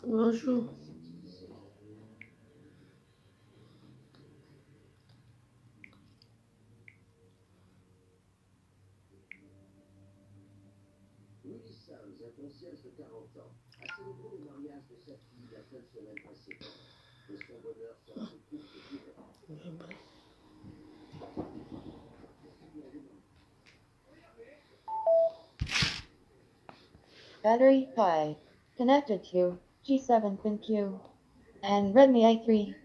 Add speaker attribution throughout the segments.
Speaker 1: Bonjour.
Speaker 2: Battery 5. Connected to G7 pin Q and Redmi A3.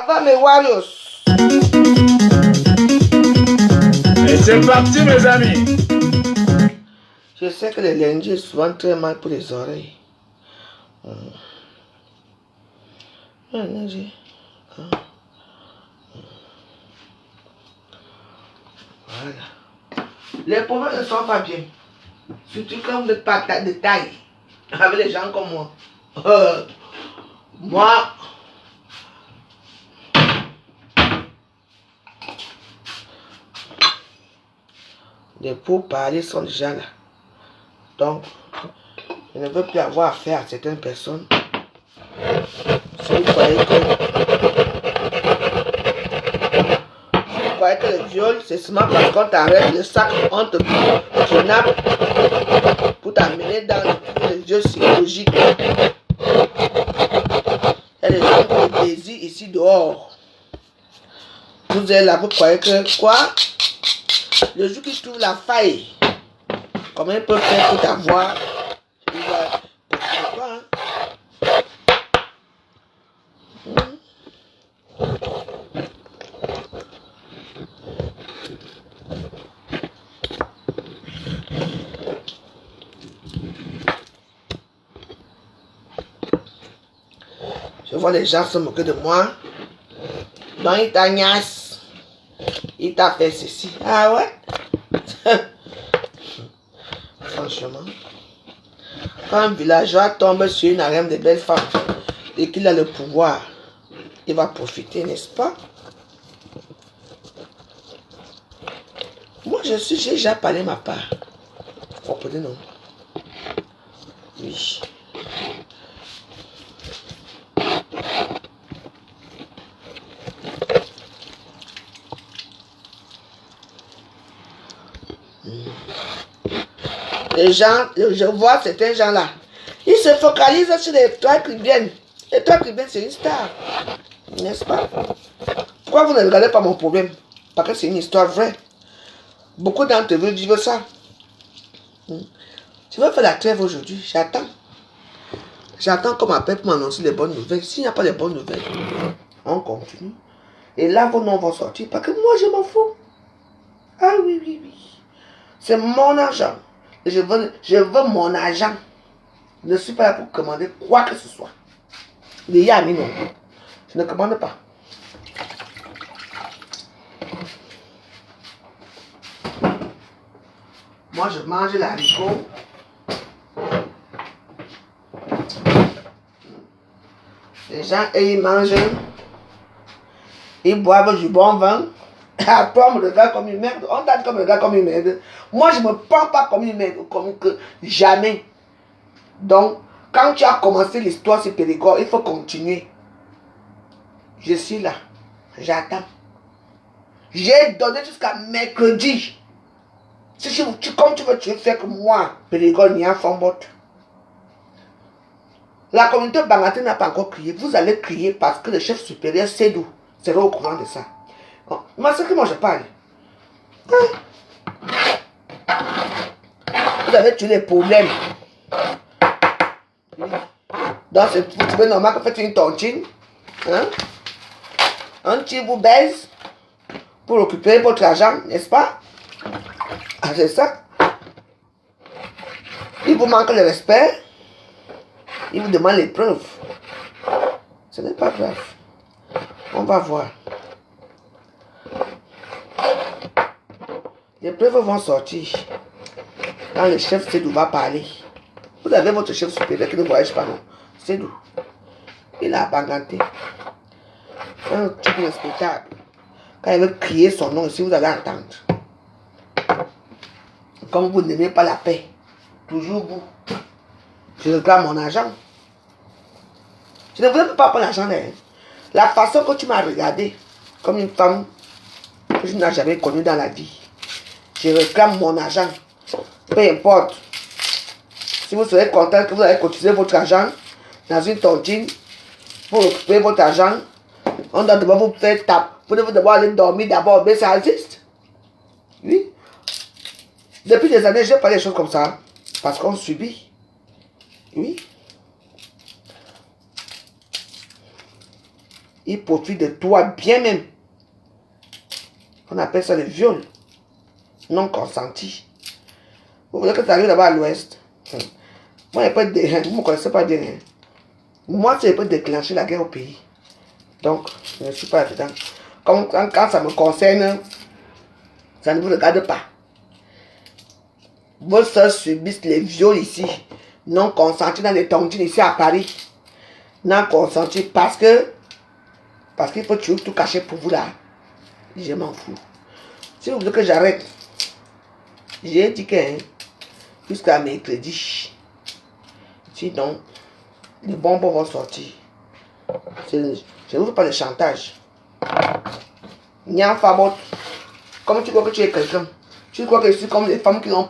Speaker 1: Va mes Warriors.
Speaker 3: Et c'est parti, mes amis.
Speaker 1: Je sais que les lundis sont souvent très mal pour les oreilles. Voilà. Les pauvres ne sont pas bien. Surtout quand vous n'êtes pas de taille. Avec les gens comme moi. Moi, les pourparlers sont déjà là. Donc, je ne veux plus avoir affaire à certaines personnes. Si vous croyez que le viol, c'est seulement parce qu'on t'arrête le sac, on te kidnappe pour t'amener dans le jeu psychologique. Il y a des gens qui ont des désirs ici dehors. Vous êtes là, vous croyez que quoi? Le jour qu'ils trouvent la faille, comment ils peuvent faire pour t'avoir? Ils doivent poursuivre quoi, hein? Je vois les gens se moquer de moi. Donc il t'agnace. Il t'a fait ceci. Ah ouais? Franchement. Quand un villageois tombe sur une harem de belles femmes et qu'il a le pouvoir, il va profiter, n'est-ce pas? Moi, j'ai déjà parlé ma part. Vous comprenez, non? Oui. Les gens, je vois certains gens là, ils se focalisent sur les toits cribiennes. Les toits cribiennes, c'est une star. N'est-ce pas? Pourquoi vous ne regardez pas mon problème? Parce que c'est une histoire vraie. Beaucoup d'entre vous vivent ça. Je veux faire la trêve aujourd'hui. J'attends. J'attends qu'on m'appelle pour m'annoncer les bonnes nouvelles. S'il n'y a pas de bonnes nouvelles, on continue. Et là, vos noms vont sortir. Parce que moi, je m'en fous. Ah oui, oui, oui. C'est mon argent. Je veux mon argent. Je ne suis pas là pour commander quoi que ce soit. Les yamis, non. Je ne commande pas. Moi, je mange l'haricot. Les gens, ils mangent. Ils boivent du bon vin. Après, on me regarde comme une merde. On t'a dit qu'on me regarde comme une merde. Moi, je ne me prends pas comme une merde. Comme que jamais. Donc, quand tu as commencé l'histoire sur Périgord, il faut continuer. Je suis là. J'attends. J'ai donné jusqu'à mercredi. Si comme tu veux faire que moi, Périgord, n'y a Fombot. La communauté Bangaté n'a pas encore crié. Vous allez crier parce que le chef supérieur Sédou sera au courant de ça. Bon, moi, c'est que moi je parle. Vous avez tué les problèmes. Donc c'est tout à fait normal que vous faites une tontine. Hein? Un petit vous baise pour occuper votre argent, n'est-ce pas? Ah, c'est ça. Il vous manque le respect. Il vous demande les preuves. Ce n'est pas grave. On va voir. Les preuves vont sortir. Quand le chef Sédou va parler. Vous avez votre chef supérieur qui ne voyage pas, non? Sédou. Il a abanganté. Un truc respectable. Quand il veut crier son nom ici, vous allez entendre. Comme vous n'aimez pas la paix, toujours vous. Je réclame mon argent. Je ne voulais pas prendre l'argent. La façon que tu m'as regardé comme une femme que je n'ai jamais connue dans la vie. Je réclame mon argent. Peu importe. Si vous serez content que vous allez cotiser votre argent dans une tontine pour récupérer votre argent, on doit d'abord vous faire taper. Vous devez d'abord aller dormir d'abord, mais ça existe. Oui. Depuis des années, je n'ai pas des choses comme ça. Parce qu'on subit. Oui. Il profite de toi bien même. On appelle ça le viol. Non consenti. Vous voulez que ça arrive là-bas à l'ouest. Moi, vous ne me connaissez pas bien. Moi, je peux déclencher la guerre au pays. Donc, je ne suis pas dedans. Quand ça me concerne, ça ne vous regarde pas. Vos soeurs subissent les viols ici, non consentis dans les tontines ici à Paris. Non consentis parce qu'il faut toujours tout cacher pour vous là. Je m'en fous. Si vous voulez que j'arrête, j'ai dit que jusqu'à mercredi. Sinon, les bonbons vont sortir. Je ne veux pas de chantage. Comme tu crois que tu es quelqu'un, tu crois que je suis comme les femmes qui ont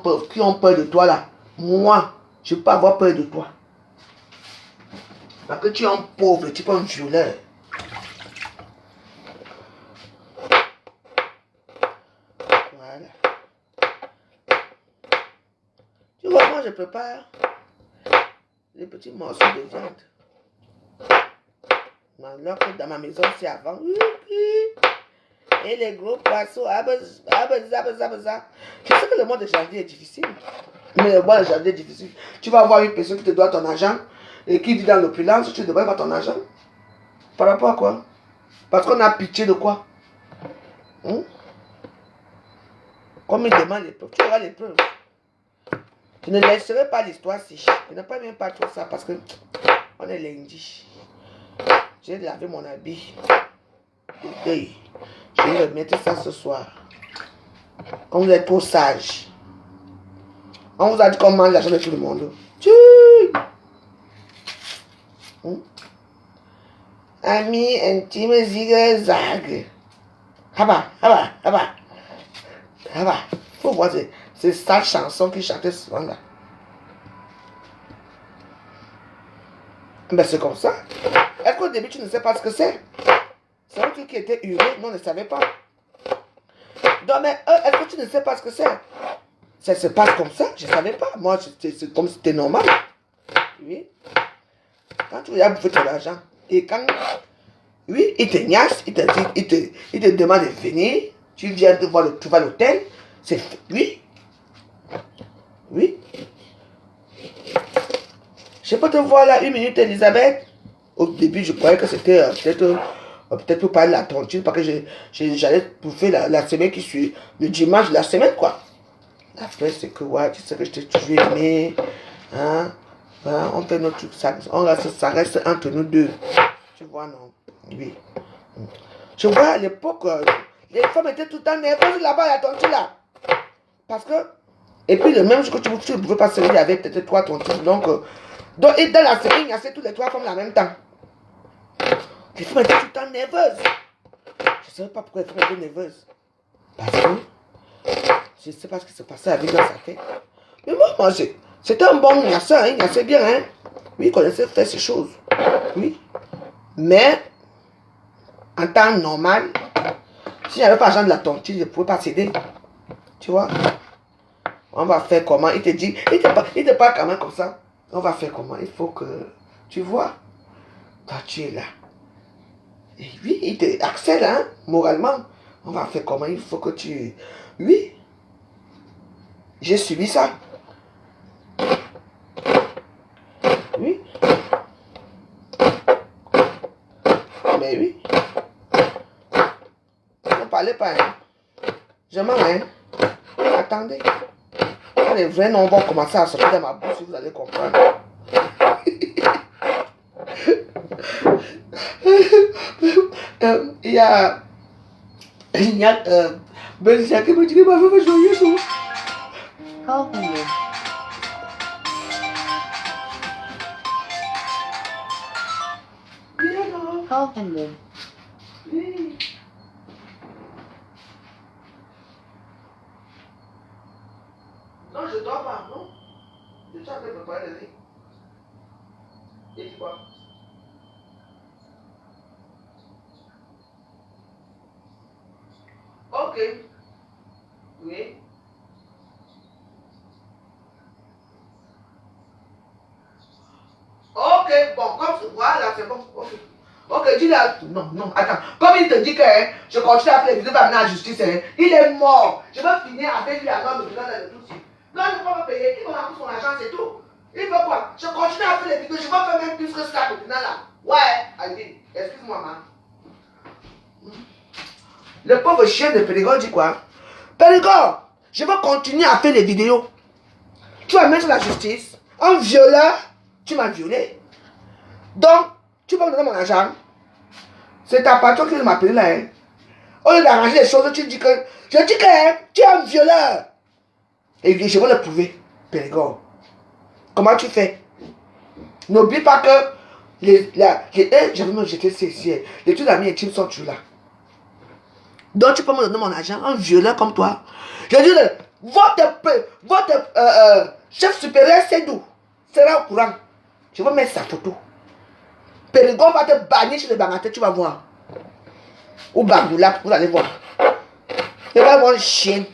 Speaker 1: peur de toi là. Moi, je ne peux pas avoir peur de toi. Parce que tu es un pauvre, tu es un violeur. Voilà. Tu vois, moi je prépare les petits morceaux de viande. Alors que dans ma maison, c'est avant. Et les gros poissons, je sais que le mois de janvier est difficile. Mais le mois de janvier est difficile. Tu vas avoir une personne qui te doit ton argent et qui vit dans l'opulence, tu ne devrais pas ton argent. Par rapport à quoi? Parce qu'on a pitié de quoi? Comme il demande les preuves, tu auras les preuves. Je ne laisserai pas l'histoire si. Je ne parle même pas trop ça parce que on est lundi. J'ai lavé mon habit. Je vais remettre ça ce soir. Comme vous êtes trop sage. On vous a dit qu'on mange l'argent de tout le monde. Ami intime zigzag. Haba. Faut voir, c'est sa chanson qu'il chantait souvent là. Ben c'est comme ça. Est-ce qu'au début tu ne sais pas ce que c'est? C'est un truc qui était hurlé, mais on ne savait pas. Donc, mais est-ce que tu ne sais pas ce que c'est? Ça se passe comme ça, je ne savais pas. Moi, c'est comme si c'était normal. Oui. Quand tu as bouffé ton argent, et quand, oui, il te niasse, il te demande de venir, tu viens de voir tu vas à l'hôtel, c'est, oui. Je peux te voir là, 1 minute, Elisabeth. Au début, je croyais que c'était peut-être pour parler de la tontine, parce que j'allais bouffer la semaine qui suit, le dimanche de la semaine, quoi. Après, c'est que, ouais, tu sais que je t'ai toujours aimé. Hein? Ben, on fait notre truc, ça reste entre nous deux. Tu vois, non? Oui. Je vois à l'époque, les femmes étaient tout le temps nerveuses là-bas, la tontine là. Parce que, et puis le même jour que tu ne pouvais pas se réveiller avec peut-être 3 tontines. Donc, et dans la semaine, il y a tous les 3 femmes en même temps. Les femmes étaient tout le temps nerveuses. Je ne sais pas pourquoi les femmes étaient nerveuses. Parce que je ne sais pas ce qui se passait avec dans sa tête. Mais moi, c'était un bon gnasseur, il gnassait bien, hein. Oui, il connaissait faire ces choses. Oui. Mais, en temps normal, s'il n'y avait pas l'argent de la tontine, je ne pouvais pas céder. Tu vois? On va faire comment? Il te dit, il te parle quand même comme ça. On va faire comment? Il faut que Tu vois? Toi, tu es là. Et oui, il te harcèle, hein, moralement. On va faire comment? Il faut que tu... Oui. J'ai subi ça. Oui. Mais oui. Ne parlez pas, hein. Je m'en vais. Attendez. Quand les vrais noms vont commencer à sortir de ma bouche, vous allez comprendre. Il y a Belgique qui me dit qu'il m'a fait joyeux jour.
Speaker 2: Call ended. Call ended.
Speaker 1: Oui. Non, je dors pas, non. Je suis en train de préparer le lit. Et tu quoi? Ok. Oui. Ok, bon, comme voilà, c'est bon. Ok. Ok, dis-là. Non, non, attends. Comme il te dit que hein, je continue à faire les vidéos pour amener à la justice, hein, il est mort. Je veux finir avec lui à l'homme de dans le dossier. Quand je ne peux pas payer, il m'a pris son argent, c'est tout. Il veut quoi? Je continue à faire les vidéos, je vais faire même plus que ça au final là. Ouais, allez, excuse-moi, man. Le pauvre chien de Périgord dit quoi? Périgord, je veux continuer à faire les vidéos. Tu vas mettre la justice. Un violeur, tu m'as violé. Donc, tu vas me donner mon argent. C'est ta patron qui m'a appelé là. Hein. Au lieu d'arranger les choses, tu dis que... Je dis que hein, tu es un violeur. Et je vais le prouver, Périgord. Comment tu fais? N'oublie pas que j'avais même jeté ici. Les trucs d'amis intimes sont toujours là. Donc tu peux me donner mon argent, un violeur comme toi. Je dis, votre chef supérieur, c'est d'où? Sera au courant. Je vais mettre sa photo. Périgord va te bannir sur les bangates, tu vas voir. Ou Bangoula, vous allez voir. Tu vas voir un chien.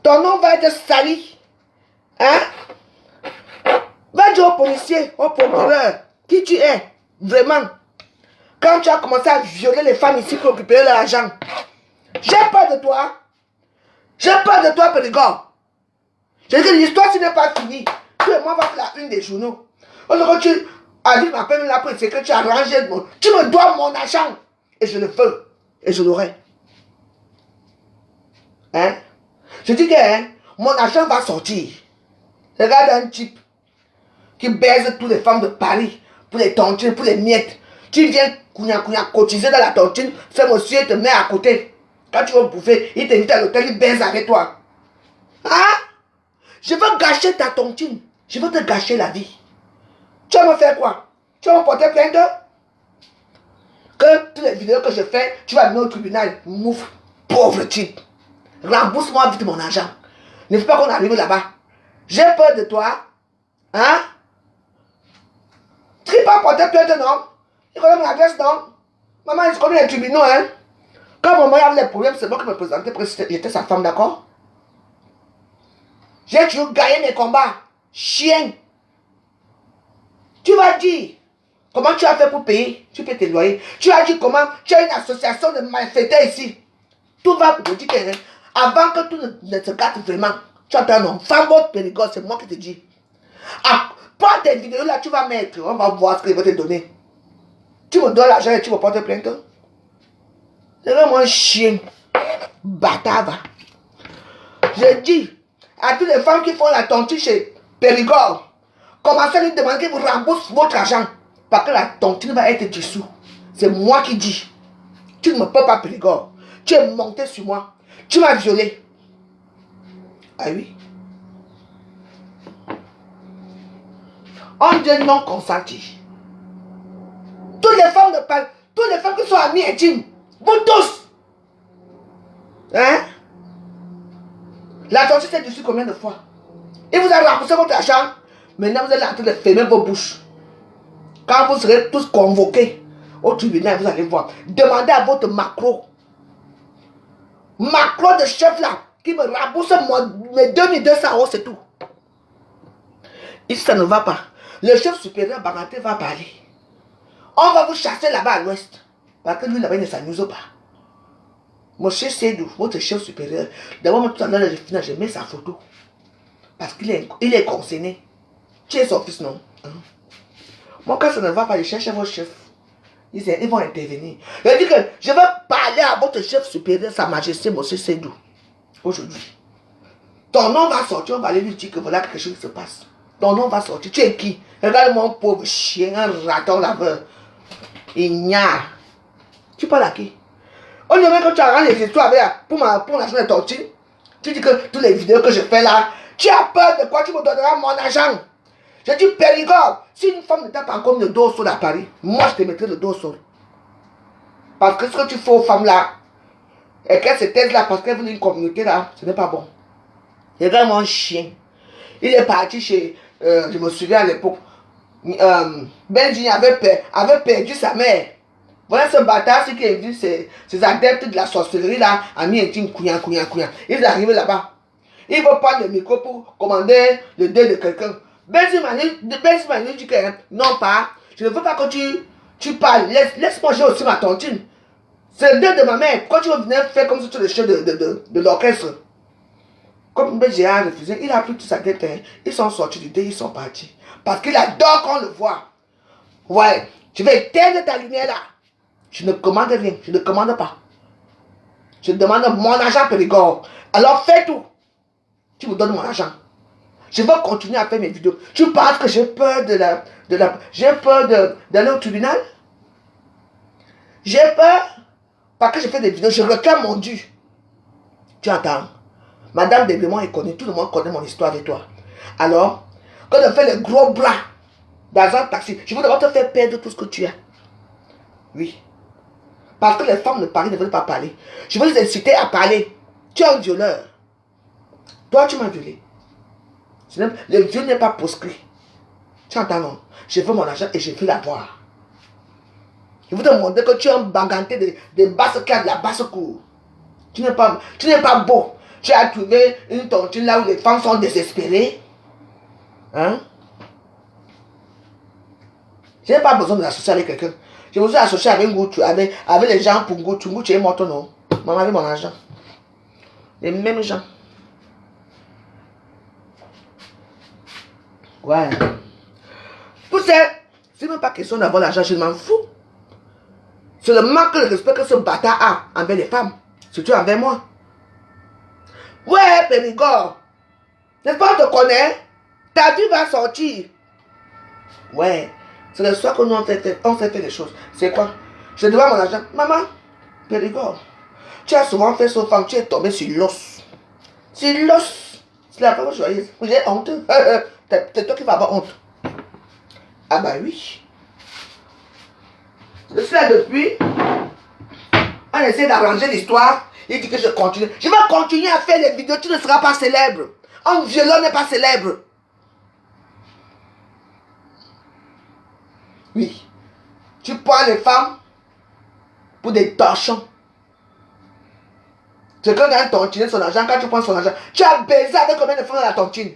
Speaker 1: Ton nom va être sali. Hein? Va dire au policier, au procureur, qui tu es, vraiment. Quand tu as commencé à violer les femmes ici pour récupérer leur argent. J'ai peur de toi. J'ai peur de toi, Périgord. Je dis que l'histoire, ce n'est pas fini. Tu et moi, on va faire la une des journaux. Quand tu as dit ma peine là pour c'est que tu as rangé. Tu me dois mon argent. Et je le veux. Et je l'aurai. Hein? Je dis que hein, mon argent va sortir. Regarde un type qui baise toutes les femmes de Paris pour les tontines, pour les miettes. Tu viens cotiser dans la tontine, ce monsieur te met à côté. Quand tu vas bouffer, il t'invite à l'hôtel, il baise avec toi. Hein? Je veux gâcher ta tontine. Je veux te gâcher la vie. Tu vas me faire quoi? Tu vas me porter plainte? Que toutes les vidéos que je fais, tu vas venir au tribunal. Mouf, pauvre type. Rembourse-moi vite mon argent. Ne fais pas qu'on arrive là-bas. J'ai peur de toi. Hein? Tu ne vas pas porter plainte, non? Il connaît mon adresse, non? Maman, il connaît les tribunaux, hein? Quand maman avait des problèmes, c'est moi qui me présentais parce que j'étais sa femme, d'accord? J'ai toujours gagné mes combats. Chien. Tu vas dire comment tu as fait pour payer. Tu peux tes loyers. Tu as dit comment tu as une association de malfaiteurs ici. Tout va pour te dire que avant que tout ne se gâte vraiment, tu as un enfant, votre Périgord, c'est moi qui te dis. Ah, prends tes vidéos là, tu vas mettre. On va voir ce qu'il va te donner. Tu me donnes l'argent et tu me portes plainte. C'est vraiment un chien. Bâtard, va. Je dis à toutes les femmes qui font la tontine chez Périgord, commencez à lui demander qu'ils vous remboursent votre argent. Parce que la tontine va être dessous. C'est moi qui dis. Tu ne me peux pas, Périgord. Tu es monté sur moi. Tu m'as violé. Ah oui. On dit non consenti. Toutes les femmes de Paris, toutes les femmes qui sont amies intimes, vous tous. Hein? La tontine s'est dessus combien de fois? Et vous avez remboursé votre argent. Maintenant, vous êtes en train de fermer vos bouches. Quand vous serez tous convoqués au tribunal, vous allez voir. Demandez à votre macro. Macro de chef là, qui me rembourse mes 2200 €, c'est tout. Ici, ça ne va pas. Le chef supérieur Banganté va parler. On va vous chasser là-bas à l'ouest. Parce que lui, là-bas, il ne s'amuse pas. Monsieur Sédou, votre chef supérieur, d'abord, tout à l'heure, je mets sa photo. Parce qu'il est concerné. Tu es son fils, non? Moi, quand ça ne va pas, je cherche vos chefs. Ils vont intervenir. Je dis que je vais parler à votre chef supérieur, Sa Majesté, Monsieur Sédou. Aujourd'hui. Ton nom va sortir, on va aller lui dire que voilà quelque chose qui se passe. Ton nom va sortir. Tu es qui? Regarde mon pauvre chien, un raton laveur. Ignare. Tu parles à qui? On dirait que tu as rendu les histoires pour la chaîne de tortue. Tu dis que toutes les vidéos que je fais là, tu as peur de quoi? Tu me donneras mon argent. Je dis Périgord, si une femme ne t'a pas encore mis le dos au sol à Paris, moi je te mettrai le dos au sol. Parce que ce que tu fais aux femmes là, et qu'elles se taisent là parce qu'elles veulent une communauté là, ce n'est pas bon. Regarde mon chien. Il est parti chez, je me souviens à l'époque, Benji avait perdu sa mère. Voilà ce bâtard, ce qui est vu, ces adeptes de la sorcellerie là, a mis un team couillant. Il est arrivé là-bas. Il veut prendre le micro pour commander le deuil de quelqu'un. Benji m'a dit que non pas, je ne veux pas que tu parles, laisse-moi jouer aussi ma tontine. C'est le deuil de ma mère. Quand tu veux venir faire comme si tu es le chef de l'orchestre. Comme Benji a refusé, il a pris toute sa tête. Ils sont sortis du deuil, ils sont partis. Parce qu'il adore qu'on le voit. Ouais, tu vas éteindre ta lumière là. Je ne commande rien, je ne commande pas. Je demande mon argent, Périgord. Alors fais tout. Tu me donnes mon argent. Je vais continuer à faire mes vidéos. Tu penses que j'ai peur j'ai peur d'aller au tribunal? J'ai peur parce que je fais des vidéos, je réclame mon dû. Tu entends? Madame Débémon est connue, tout le monde connaît mon histoire avec toi. Alors, quand je fais les gros bras dans un taxi, je veux d'abord te faire perdre tout ce que tu as. Oui. Parce que les femmes de Paris ne veulent pas parler. Je veux les inciter à parler. Tu es un violeur. Toi, tu m'as violé. Le viol n'est pas proscrit. Tu entends, non? Je veux mon argent et je veux l'avoir. Je veux te montrer que tu es un Banganté de basse classe, de la basse cour. Tu n'es pas beau. Tu as trouvé une tontine là où les femmes sont désespérées. Hein? Je n'ai pas besoin de l'associer avec quelqu'un. Je me suis associé avec Ngoutou, avec les gens pour Ngoutou. Ngoutou est mort, non? Maman avait mon argent. Les mêmes gens. Ouais. Pour ça, c'est même pas question d'avoir l'argent, je m'en fous. C'est le manque de respect que ce bâtard a envers les femmes. Surtout envers moi. Ouais, Périgord. N'est-ce pas, on te connaît? Ta vie va sortir. Ouais. C'est le soir que nous on fait des choses. C'est quoi? Je dois mon argent. Maman, Périgord, tu as souvent fait ce femme, tu es tombé sur l'os. Sur l'os. C'est la femme joyeuse. J'ai honte. C'est toi qui vas avoir honte. Ah bah oui. Je suis là depuis. On essaie d'arranger l'histoire. Il dit que je continue. Je vais continuer à faire des vidéos. Tu ne seras pas célèbre. Un violon n'est pas célèbre. Oui. Tu prends les femmes pour des torchons. C'est quand un tontine son argent, quand tu prends son argent, tu as baisé avec combien de femmes dans la tontine?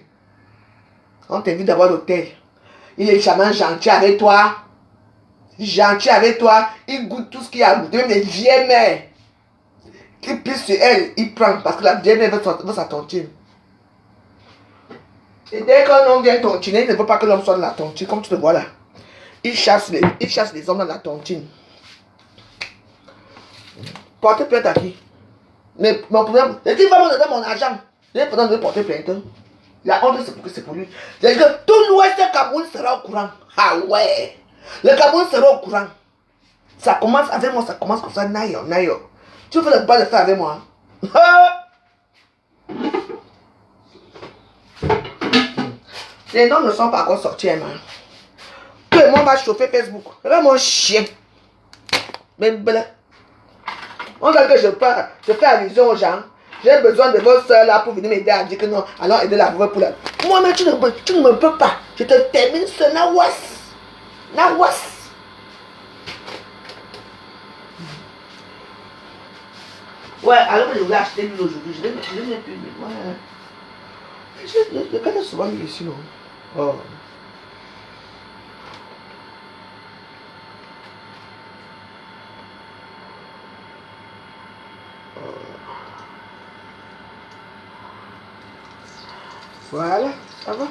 Speaker 1: On t'invite d'abord à l'hôtel. Il est charmant, gentil avec toi. Gentil avec toi. Il goûte tout ce qu'il a goûté. Même les vieilles mères qui pissent sur elle, il prend parce que la vieille mère veut sa tontine. Et dès qu'un homme vient tontiner, il ne veut pas que l'homme soit dans la tontine, comme tu le vois là. Il chasse les hommes dans la tontine. Portez plainte à qui? Mais mon problème, c'est qu'il va me donner mon argent. Je vais de porter plainte. La honte, c'est pour lui. C'est que tout l'ouest du Cameroun sera au courant. Ah ouais. Le Cameroun sera au courant. Ça commence avec moi, ça commence comme ça. Naïo. Tu fais le pas de faire avec moi. Les noms ne sont pas encore sortis, hein. Tout le monde va chauffer Facebook. Regarde mon chien. Même bleu. On dirait que je fais allusion aux gens. J'ai besoin de vos soeurs là pour venir m'aider à dire que non, allons aider la veuve pour la... Moi-même, tu ne me peux pas. Je te termine ce Nawas. Ouais, alors que je voulais acheter l'huile aujourd'hui. Je l'ai plus. Ouais. Je connais souvent l'huile ici, non? Oh. Voilà, ça va.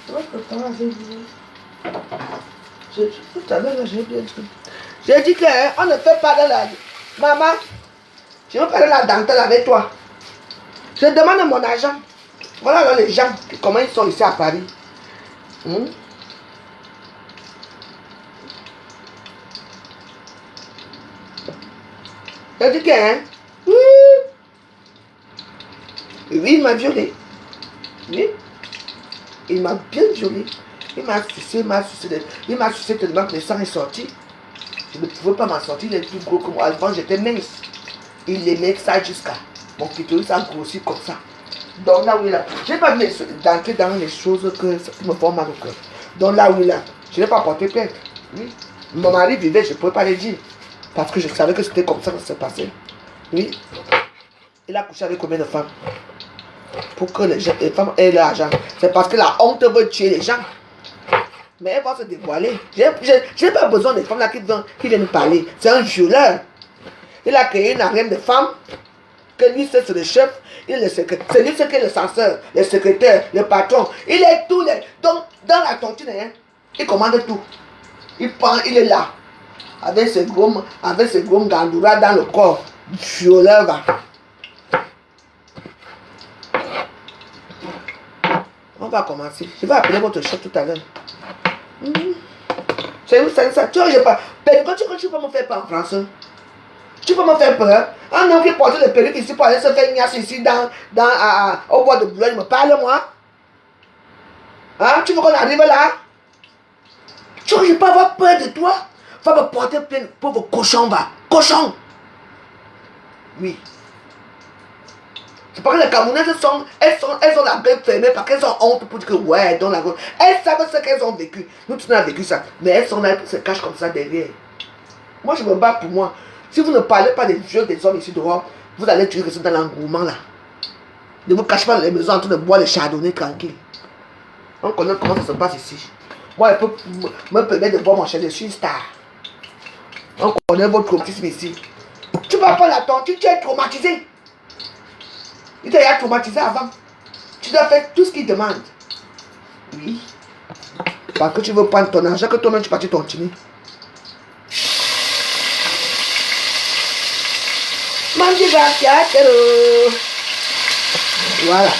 Speaker 1: Ça va préparer avec vous. Tout à l'heure, j'ai bien dit. J'ai dit qu'on ne fait pas de la... Maman, je veux faire de la dentelle avec toi. Je demande mon argent. Voilà alors les gens, comment ils sont ici à Paris. J'ai dit que, hein? Oui, il m'a violé. Oui. Il m'a bien violé. Il m'a sucé tellement que le sang est sorti. Je ne pouvais pas m'en sortir, il est plus gros que moi. Avant, j'étais mince. Il aimait ça jusqu'à. Mon clitoris a grossi comme ça. Donc là où il a. Je n'ai pas d'entrer dans les choses qui me font mal au cœur. Donc là où il a. Je n'ai pas porté plainte. Oui. Mon mari vivait, je ne pouvais pas le dire. Parce que je savais que c'était comme ça que ça s'est passé. Oui. Il a couché avec combien de femmes? Pour que les femmes aient l'argent. C'est parce que la honte veut tuer les gens. Mais elle va se dévoiler. Je n'ai pas besoin des femmes là qui viennent parler. C'est un violeur. Il a créé une harem de femmes. Que lui, c'est le chef. Il est le secrétaire. C'est lui, c'est le censeur, le secrétaire, le patron. Il est tout. Donc, dans la tontine, hein, il commande tout. Il prend, il est là. Avec ses gros gandouras dans le corps. Violeur va. On va commencer. Je vais appeler votre chef tout à l'heure. C'est ça. Tu vois, je pas. Quand tu peux me faire peur en français. Tu peux me faire peur. Un homme qui porte le perruque ici pour aller se faire une niasse ici au bois de Boulogne me parle moi. Hein? Tu veux qu'on arrive là? Tu vois, je peux avoir peur de toi. Va me porter plein pauvre cochon va. Cochon. Oui. C'est parce que les Camerounaises elles ont la gueule fermée parce qu'elles ont honte pour dire que ouais, dans la gueule. Elles savent ce qu'elles ont vécu. Nous, tu n'as vécu ça. Mais elles sont là, elles se cachent comme ça derrière. Moi, je me bats pour moi. Si vous ne parlez pas des vieux des hommes ici dehors, vous allez tuer rester dans l'engouement là. Ne vous cachez pas dans les maisons en train de boire les chardonnays tranquille. On connaît comment ça se passe ici. Moi, je peux me permettre de boire mon chardonnay. Je suis une star. On connaît votre traumatisme ici. Tu vas pas la tu es traumatisé. Il t'a déjà traumatisé avant. Tu dois faire tout ce qu'il demande. Oui. Parce que tu veux prendre ton argent, que toi-même tu partis tontiner. Mandi Vakiatero. Voilà.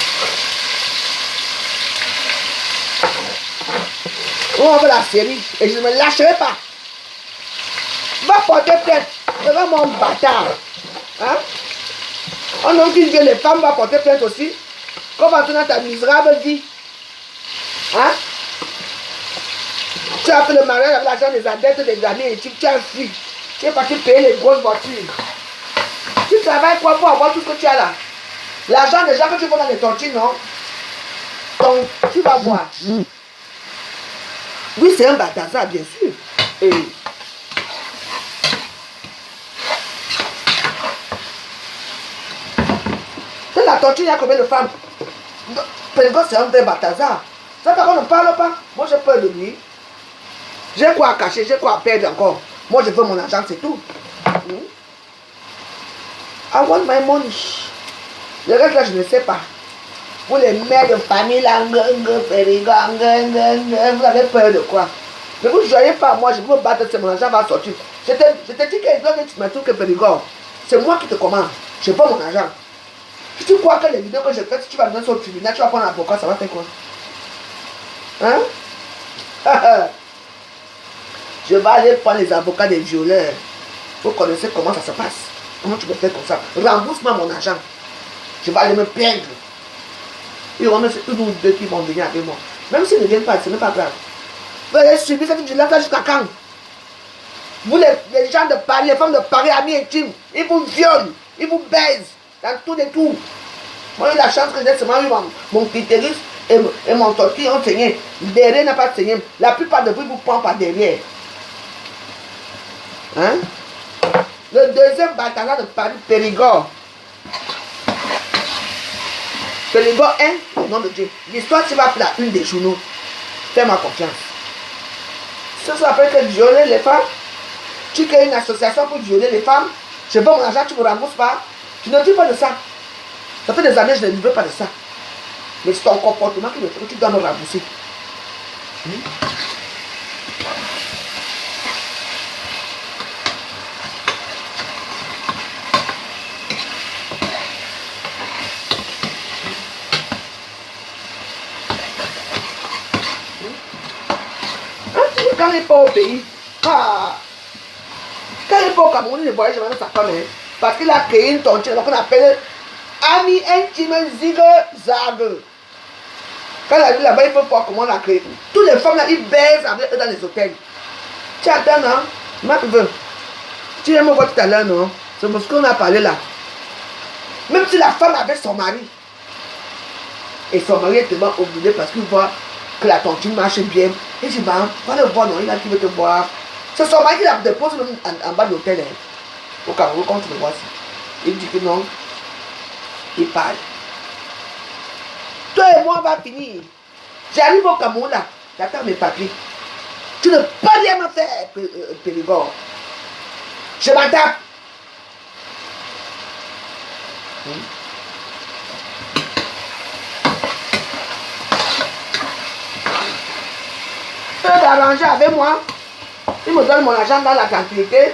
Speaker 1: On va la série et je ne me lâcherai pas. Va porter plainte. C'est vraiment mon bâtard. Hein? Un homme qui veut les femmes va porter plainte aussi. Comment tu as ta misérable vie? Hein? Tu as fait le mariage avec l'argent des adeptes des amis et tu as fui. Tu es parti payer les grosses voitures. Tu travailles quoi pour avoir tout ce que tu as là? L'argent déjà que tu vois dans les tontines, non? Donc, tu vas voir. Oui, c'est un bâtard, bien sûr. Et... dans la tontine, il y a combien de femmes? Pénégo, c'est un vrai Balthazar. Ça, par contre, on ne parle pas. Moi, j'ai peur de lui. J'ai quoi à cacher, j'ai quoi à perdre encore. Moi, je veux mon argent, c'est tout. I want my money. Le reste, là, je ne sais pas. Vous, les mères de famille, là, vous avez peur de quoi? Ne vous joignez pas, moi, je veux me battre, c'est mon argent va sortir. Je te dis que tu m'as trouvé que Périgord. C'est moi qui te commande. Je veux mon argent. Si tu crois que les vidéos que je fais, si tu vas donner sur le tribunal, tu vas prendre un avocat, ça va faire quoi? Hein? Je vais aller prendre les avocats des violeurs. Vous connaissez comment ça se passe. Comment tu peux faire comme ça? Rembourse-moi mon argent. Je vais aller me plaindre. Il y aura une ou deux qui vont venir avec moi. Même s'ils ne viennent pas, ce n'est pas grave. Vous allez subir cette vigilance jusqu'à quand? Vous, les gens de Paris, les femmes de Paris, amis intimes, ils vous violent, ils vous baisent dans tout et tout. Moi, j'ai la chance que j'ai seulement eu mon clitoris et mon tortille ont saigné. Derrière n'a pas saigné. La plupart de vous, ils vous prennent par derrière. Hein? Le deuxième bâtard de Paris, Périgord. Périgord 1, au nom de Dieu. L'histoire, tu vas appeler la une des journaux. Fais-moi confiance. Ça s'appelle que violer les femmes. Tu crées une association pour violer les femmes. Je veux mon argent, tu ne me rembourses pas. Tu ne dis pas de ça. Ça fait des années que je ne veux pas de ça. Mais c'est ton comportement qui me fait que tu dois me rabousser. Quand il n'est pas au pays, quand il n'est pas au Cameroun, il ne voyage jamais avec sa femme. Parce qu'il a créé une tontine qu'on appelle Ami Intime Zig Zag. Quand il a vu là-bas, il peut voir comment on a créé. Toutes les femmes là, ils baisent avec eux dans les hôtels. Tu attends, non? Ma veux. Tu viens me voir tout à l'heure, non? C'est parce qu'on a parlé là. Même si la femme avait son mari. Et son mari est tellement obligé parce qu'il voit que la tontine marche bien. Il dit, bah, va le voir, non, il a qui veut te voir. C'est son mari qui la dépose en bas de l'hôtel. Au Cameroun, quand tu le vois ici. Il dit que non. Il parle. Toi et moi, on va finir. J'arrive au Cameroun là. J'attends mes papiers. Tu ne peux rien me faire, Périgord. Je m'en tape. Peu d'arranger avec moi. Il me donne mon argent dans la quantité.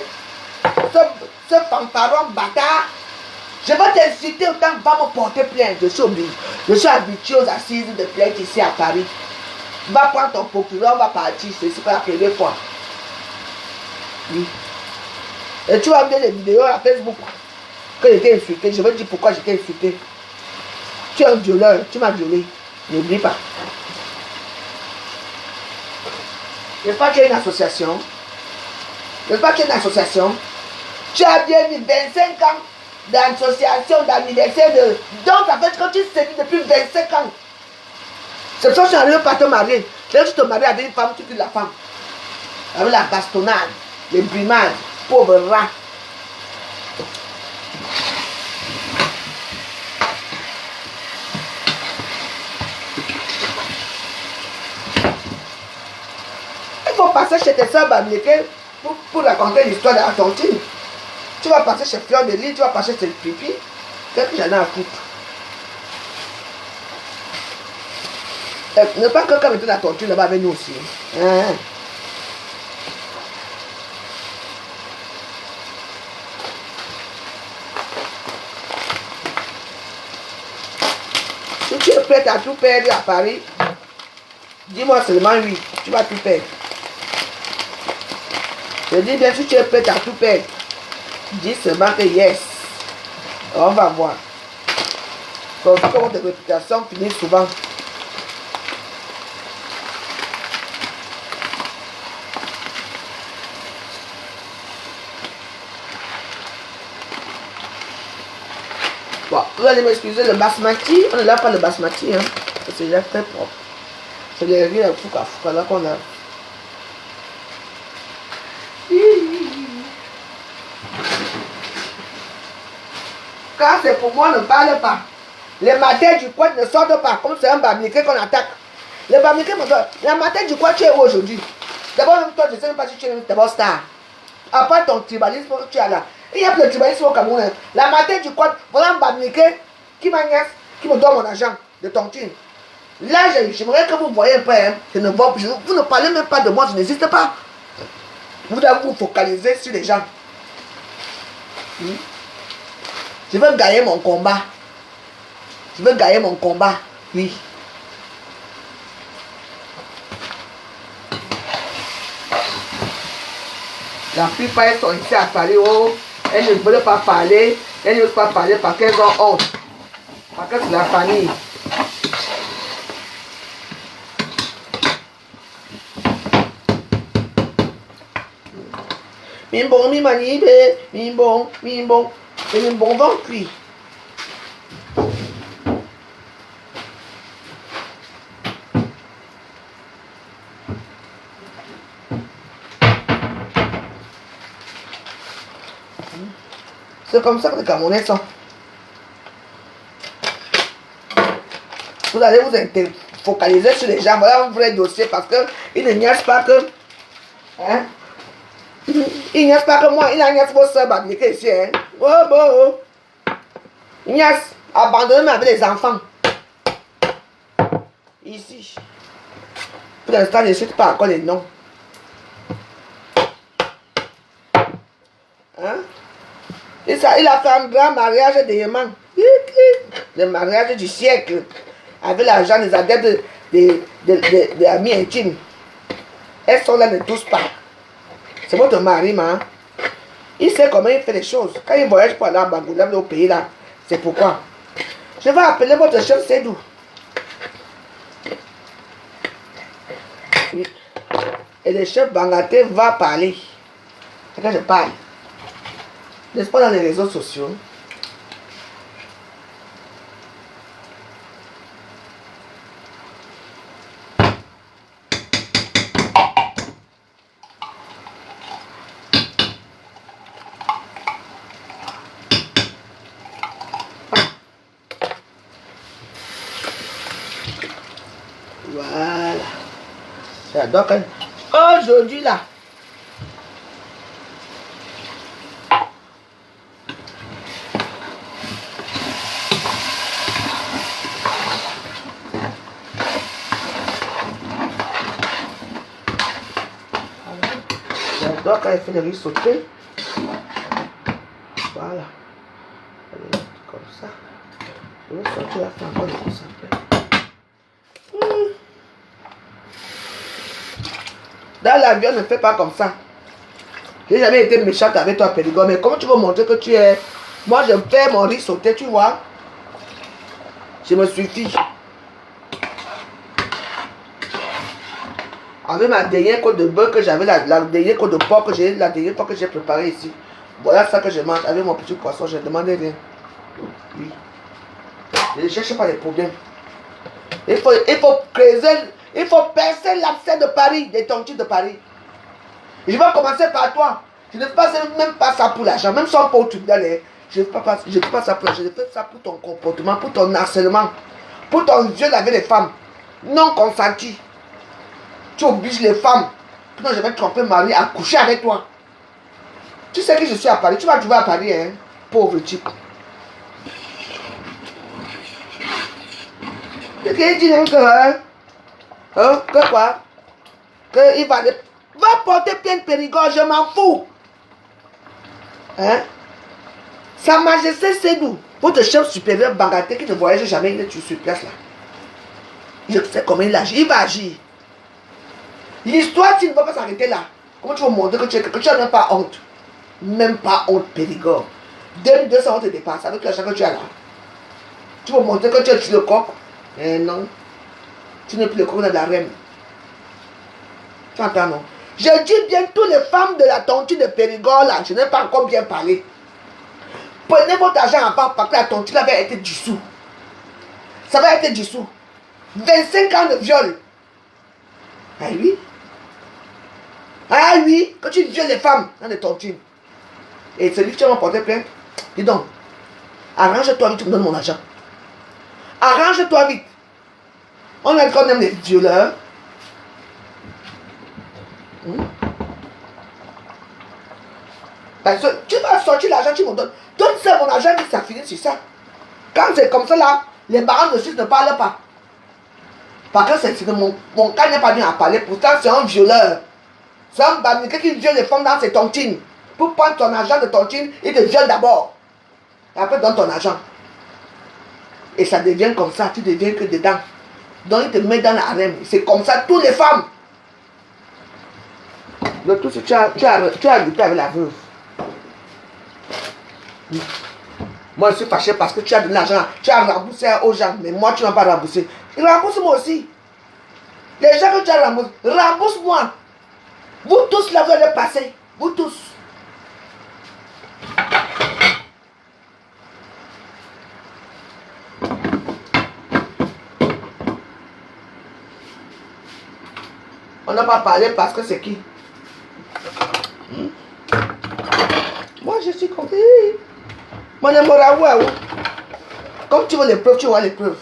Speaker 1: Ce fanfaron bâtard. Je vais t'insulter autant que va me porter plainte. Je suis obligé. Je suis habitué aux assises de plainte ici à Paris. Va prendre ton procureur, va partir. C'est pas la première fois. Oui. Et tu vas voir les vidéos à Facebook. Que j'étais insulté. Je vais te dire pourquoi j'étais insulté. Tu es un violeur. Tu m'as violé. N'oublie pas. Je pas qu'il y a une association. Je pas qu'il y a une association. Tu as bien mis 25 ans d'association, d'anniversaire de... Donc, en fait, quand tu sévis depuis 25 ans, c'est pour ça que je n'arrive pas à te marier. Là, tu te maries avec une femme, tu tues la femme. Avec la bastonnade, les brimades, pauvre rat. Il faut passer chez tes soeurs américaines pour raconter l'histoire de la tontine. Tu vas passer chez Fleur de Lys, tu vas passer chez Pipi. Qu'est-ce que j'en ai à foutre? Ne pas que quelqu'un mette la tontine là-bas avec nous aussi. Hein? Si tu es prête à tout perdre à Paris, dis-moi seulement oui, tu vas tout perdre. Je dis bien, si tu es prête à tout perdre, dis seulement que yes. On va voir. Comme ça, votre réputation finit souvent. Bon, vous allez m'excuser, le basmati, on ne l'a pas le basmati, hein. C'est déjà très propre. C'est les riz à fouca là qu'on a. Quand c'est pour moi, ne parle pas. Les matins du coin ne sortent pas, comme c'est un bamiqué qu'on attaque. Les bamiqués me disent, la matin du coin, tu es où aujourd'hui? D'abord, même toi, je ne sais même pas si tu es d'abord star. Après ton tribalisme, tu es là. Il y a plus de tribalisme au Cameroun. La matin du coin, voilà un bamiqué qui m'agace, qui me donne mon argent de tontine. Là, j'aimerais que vous voyez un peu, hein, vous ne parlez même pas de moi, je n'existe pas. Vous devez vous focaliser sur les gens. Je veux gagner mon combat. Je veux gagner mon combat. Oui. La plupart elles sont ici à parler. Oh, elles ne veulent pas parler. Elles ne veulent pas parler parce qu'elles ont honte. Parce que c'est la famille. Mimbon, mi manibe, mimbon, mimbon. C'est un bon vent cuit. C'est comme ça que les Camerounais sont. Vous allez vous focaliser sur les gens. Voilà un vrai dossier parce qu'ils ne niaisent pas que... Hein? Il n'y a pas que moi, il a vos soeurs bamiquées ici. Hein? Oh, bon. Il y a abandonné avec les enfants. Ici. Pour l'instant, je ne cite pas encore les noms. Hein? Et ça, il a fait un grand mariage de Yéman. Le mariage du siècle. Avec l'argent des adeptes des amis intimes. Elles sont là, ne tous pas. C'est votre mari, man. Il sait comment il fait les choses. Quand il voyage pour aller à Bangoulême, au pays là, c'est pourquoi. Je vais appeler votre chef Sédou. Oui. Et le chef Bangaté va parler. C'est quand je parle. N'est-ce pas dans les réseaux sociaux? Voilà. J'adore quand... Aujourd'hui là. J'adore quand elle fait le riz sauté. Voilà. Comme ça. Je vais sortir la fin encore de tout ça. Dans l'avion, ne fais pas comme ça. J'ai jamais été méchante avec toi, Périgord, mais comment tu veux montrer que tu es... Moi, je fais mon riz sauté, tu vois. Je me suffis. Avec ma dernière côte de bœuf que j'avais, la dernière côte de porc que j'ai, la dernière fois que j'ai préparé ici. Voilà ça que je mange avec mon petit poisson, je ne demandais rien. Oui. Je ne cherche pas les problèmes. Il faut creuser, il faut percer l'abcès de Paris, des tontines de Paris. Je vais commencer par toi. Je ne fais pas même pas ça pour l'argent, même sans pour tribunal. Je ne fais pas ça pour l'argent, je fais ça pour ton comportement, pour ton harcèlement, pour ton viol avec les femmes non consenties. Tu obliges les femmes, sinon je vais tromper Marie à coucher avec toi. Tu sais que je suis à Paris, tu vas trouver à Paris, hein, pauvre type. Et qu'il dit que quoi? Que il va porter plainte Périgord, je m'en fous. Hein? Sa Majesté Sédou, votre chef supérieur Bangaté qui ne voyage jamais, il est sur place là. Je sais comment il agit, il va agir. L'histoire, tu ne vas pas s'arrêter là. Comment tu vas montrer que tu n'as même pas honte? Même pas honte, Périgord. 2200 on te dépasse avec l'argent que tu as là. Tu vas montrer que tu es le coq? Eh non. Tu n'es plus le coq de la reine. Tu entends, non? Je dis bien toutes les femmes de la tontine de Périgord là, je n'ai pas encore bien parlé. Prenez votre argent avant parce que la tontine avait été dissous. Ça avait été dissous. 25 ans de viol. Ah oui? Ah oui, que tu violes les femmes dans les tontines. Et celui que tu vas porter plainte, dis donc, arrange-toi vite, tu me donnes mon argent. Arrange-toi vite. On a quand même les violeurs. Parce que tu vas sortir l'argent, tu me donnes. Donne ça mon argent, que ça finit sur ça. Quand c'est comme ça là, les parents de suite ne parlent pas. Parce que mon cas n'est pas bien à parler. Pourtant, c'est un violeur. C'est un bandit qui viole les femmes dans ses tontines. Pour prendre ton argent de tontine, il te viole d'abord. Et après, donne ton argent. Et ça devient comme ça, tu deviens que dedans. Donc, il te met dans la harem. C'est comme ça, toutes les femmes. Donc, tout ce tu as lutté avec la veuve. Moi, je suis fâché parce que tu as donné l'argent, tu as remboursé aux gens, mais moi, tu ne m'as pas remboursé. Rembourse-moi aussi. Les gens que tu as remboursé, rembourse-moi. Vous tous, là, vous allez passer. Vous tous. On n'a pas parlé parce que c'est qui? Moi, je suis compris. Moi, je me dis, comme tu veux les preuves, tu vois les preuves.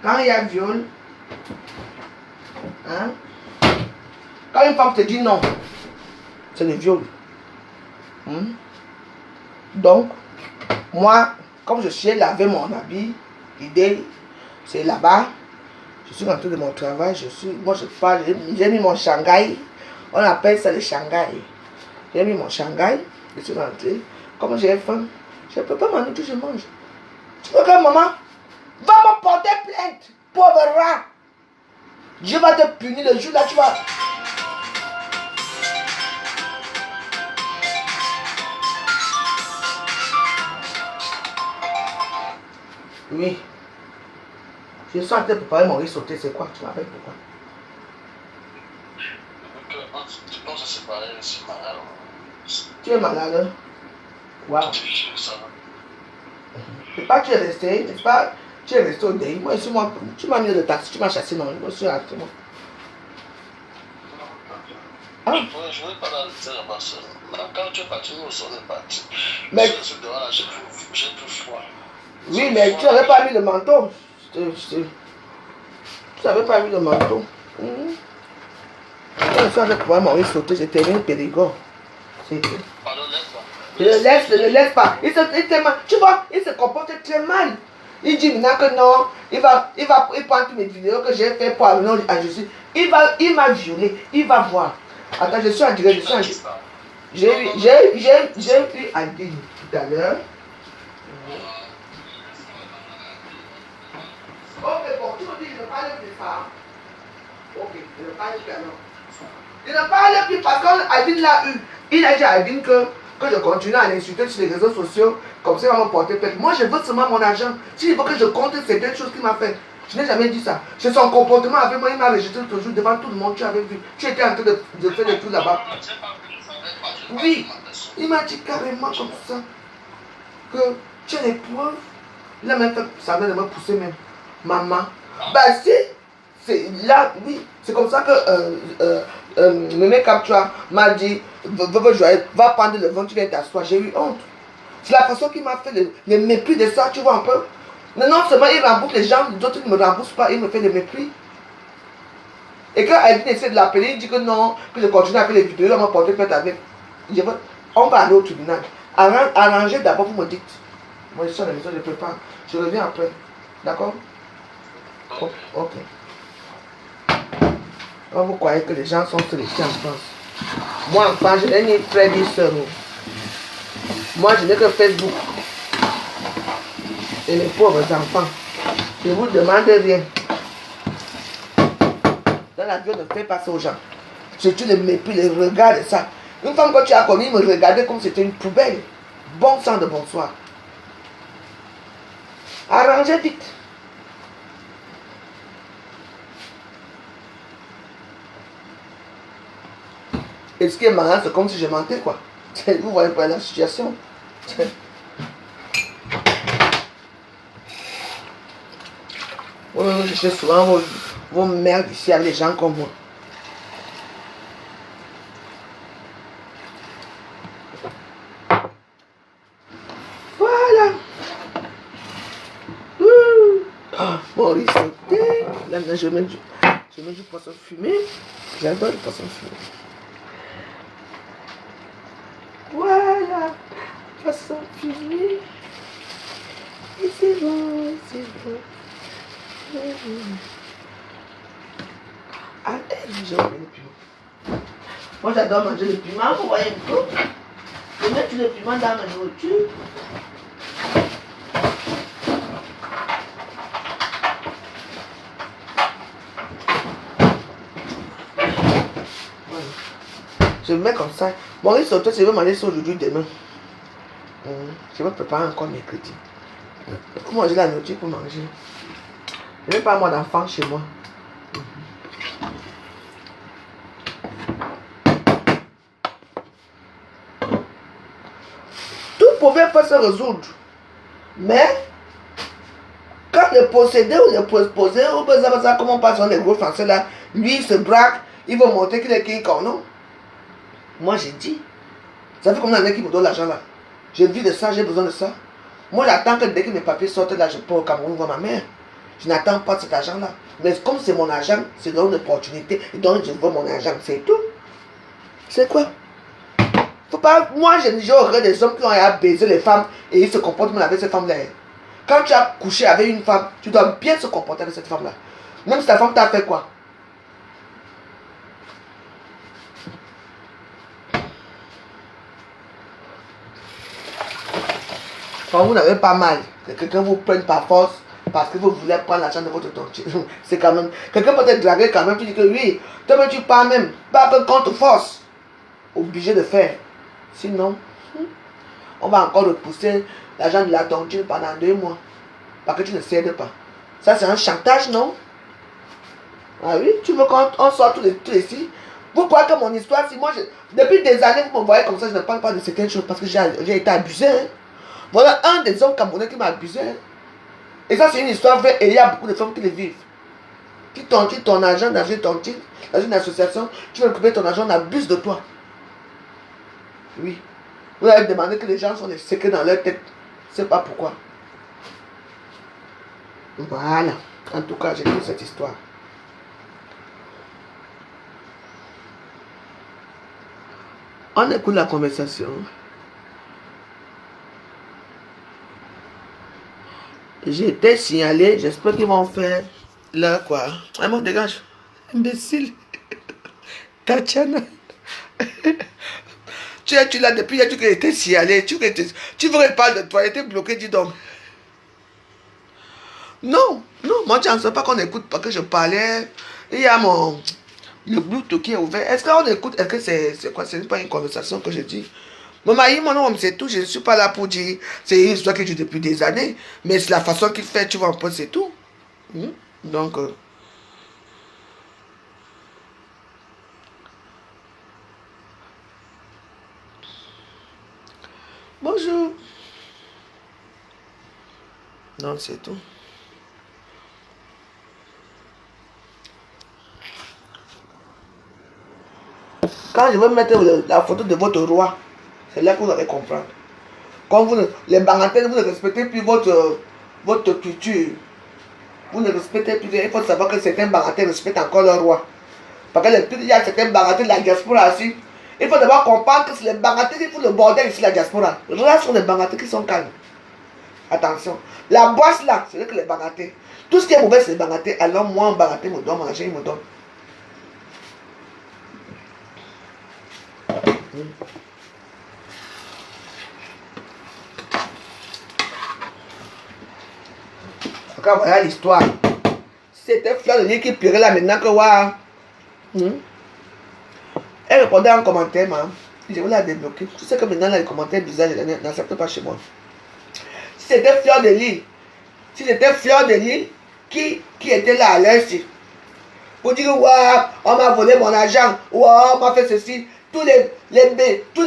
Speaker 1: Quand il y a viol, hein? Quand une femme te dit non, c'est le viol. Donc, moi, Comme je suis lavé mon habit, l'idée, c'est là-bas. Je suis rentré de mon travail, moi je parle, j'ai mis mon Shanghai. On appelle ça le Shanghai. J'ai mis mon Shanghai, je suis rentré. Comme j'ai faim, je ne peux pas manger tout, je mange. Tu veux que maman va me porter plainte, pauvre rat. Dieu va te punir le jour là, tu vas. Oui. Je suis en train de préparer mon riz sauté, c'est quoi? Tu m'appelles pourquoi? Tu es malade? Waouh. C'est pas que tu es resté, n'est-ce pas? Tu es resté au deuil. Moi, tu m'as mis de taxi, tu m'as chassé, non? Moi, je suis rentré, moi. Ah.
Speaker 4: Je ne vais pas l'arrêter là-bas seul. Quand tu es parti, nous sommes partis.
Speaker 1: Mais...
Speaker 4: j'ai plus froid.
Speaker 1: Oui, mais tu n'avais pas mis le manteau. Tu n'avais pas mis le manteau. Quand je suis en train de pouvoir m'en sauter, j'ai terminé le Périgord. C'est tout.
Speaker 4: Pardon, laisse pas.
Speaker 1: Je ne laisse pas. Tu vois, il se comporte très mal. Il dit maintenant que non, il prend toutes mes vidéos que j'ai fait pour amener à Jésus. Il m'a violé, il va voir. Attends, je suis en direct, j'ai eu à dire tout à l'heure. Ok, bon, tu me dis, je ne parle plus de ça. Ok, je ne parle plus alors. Je ne parle plus parce qu'Alvin l'a eu. Il a dit à Alvin que je continue à l'insulter sur les réseaux sociaux, comme ça il va me porter plainte. Moi je veux seulement mon argent. S'il veut que je compte certaines choses qu'il m'a fait, je n'ai jamais dit ça. C'est son comportement avec moi, il m'a rejeté toujours devant tout le monde, tu avais vu. Tu étais en train de faire des trucs là-bas. Oui, il m'a dit carrément comme ça que tu as les preuves. Il a même fait ça de me pousser même. Maman, bah si, c'est là, oui, c'est comme ça que Mémé Captua m'a dit, va prendre le vent, tu viens t'asseoir. J'ai eu honte. C'est la façon qu'il m'a fait le mépris de ça, tu vois un peu. Non seulement il rembourse les gens, d'autres ne me remboursent pas, il me fait le mépris. Et quand elle essaie de l'appeler, il dit que non, que je continue à faire les vidéos, on m'a porté plainte avec. On va aller au tribunal. Arrangez d'abord, vous me dites. Moi je suis à la maison, je ne peux pas. Je reviens après. D'accord? Ok. Quand vous croyez que les gens sont sélectionnés en France. Moi, enfant, je n'ai ni frère ni soeur. Moi, je n'ai que Facebook. Et les pauvres enfants, je vous demande rien. Dans la vie, on ne fait pas ça aux gens. Surtout le mépris, le regard de ça. Une femme que tu as connue, me regardait comme si c'était une poubelle. Bon sang de bonsoir. Arrangez vite. Et ce qui est marrant, c'est comme si je mentais, quoi. Vous voyez pas la situation. Je fais souvent vos merdes ici avec les gens comme moi. Voilà. Bon, riz sauté. Là, je mets du poisson fumé. J'adore le poisson fumé. Voilà, poisson fumé. Et c'est bon, c'est bon. Ah, j'aime le piment. Moi, j'adore manger le piment. Vous voyez un peu. Je mets tout le piment dans ma nourriture. Je mets comme ça. Bon, riz sauté, je vais manger ça aujourd'hui, demain. Je vais préparer encore mercredi. Pour manger la nourriture, pour manger. Je n'ai pas moi d'enfant chez moi. Tout pouvait pas se résoudre. Mais, quand le possédé ou le possédé, ou ça, comment on passe sur les gros français là, lui il se braque, il veut montrer qu'il est quelqu'un, non? Moi j'ai dit, ça fait combien d'années qu'il me donne l'argent là? Je vis de ça, j'ai besoin de ça. Moi j'attends que dès que mes papiers sortent là, je peux au Cameroun voir ma mère. Je n'attends pas cet argent là. Mais comme c'est mon argent, c'est donc une opportunité. Donc je veux mon argent, c'est tout. C'est quoi? Faut pas, moi, j'ai horreur des hommes qui ont à baiser les femmes et ils se comportent mal avec ces femmes-là. Quand tu as couché avec une femme, tu dois bien se comporter avec cette femme-là. Même si ta femme t'a fait quoi? Quand vous n'avez pas mal, que quelqu'un vous prenne par force parce que vous voulez prendre l'argent de votre tontine, c'est quand même... Quelqu'un peut te draguer quand même, tu dis que oui, toi-même tu pars même, pas que contre force. Obligé de faire. Sinon, on va encore repousser l'argent de la tontine pendant 2 mois. Parce que tu ne cèdes pas. Ça, c'est un chantage, non? Ah oui, tu veux qu'on sorte tous les six? Vous croyez que mon histoire, si moi, depuis des années, vous me voyez comme ça, je ne parle pas de certaines choses parce que j'ai été abusé. Hein? Voilà un des hommes camerounais qui m'a abusé. Hein? Et ça, c'est une histoire vraie et il y a beaucoup de femmes qui le vivent. Qui tontine ton argent dans une tontine, dans une association, tu veux récupérer ton argent, on abuse de toi. Oui. Vous avez demandé que les gens sont des secrets dans leur tête. Je ne sais pas pourquoi. Voilà. En tout cas, j'ai vu cette histoire. On écoute la conversation. J'ai été signalé. J'espère qu'ils vont faire là quoi. Ah bon, dégage. Imbécile. Tatiana. Tu es là depuis hier, tu as été signalé. Tu veux parler de toi, tu été bloqué, dis donc. Non, moi tu ne sais pas qu'on écoute parce que je parlais. Il y a le Bluetooth qui est ouvert. Est-ce qu'on écoute? Est-ce que c'est quoi? Ce n'est pas une conversation que je dis. Mon mari, mon nom, c'est tout. Je ne suis pas là pour dire. C'est une histoire qui dure depuis des années. Mais c'est la façon qu'il fait, tu vois, un peu, c'est tout. Donc. Bonjour. Non, c'est tout. Quand je vais mettre la photo de votre roi, c'est là que vous allez comprendre. Quand les Bangatels, vous ne respectez plus votre culture. Vous ne respectez plus. Il faut savoir que certains Bangatels respectent encore leur roi. Parce que il y a certains Bangatels de la diaspora aussi. Il faut d'abord comprendre que c'est les Bangatels qui font le bordel ici, la diaspora. Là, ce sont les Bangatels qui sont calmes. Attention. La boisse là, c'est que les Bangatels. Tout ce qui est mauvais, c'est les Bangatels. Alors moi, un Bangatel me doit manger, il me donne. Quand voilà l'histoire. C'était Fleur de Lys qui pleurait là maintenant que waouh. Elle répondait en commentaire, je voulais la débloquer. Tu sais que maintenant là, les commentaires bizarres, je n'accepte pas chez moi. Si c'était Fleur de Lys, qui était là à l'instant, pour dire waouh, on m'a volé mon argent, waouh, on m'a fait ceci. Tous les bandiers, tout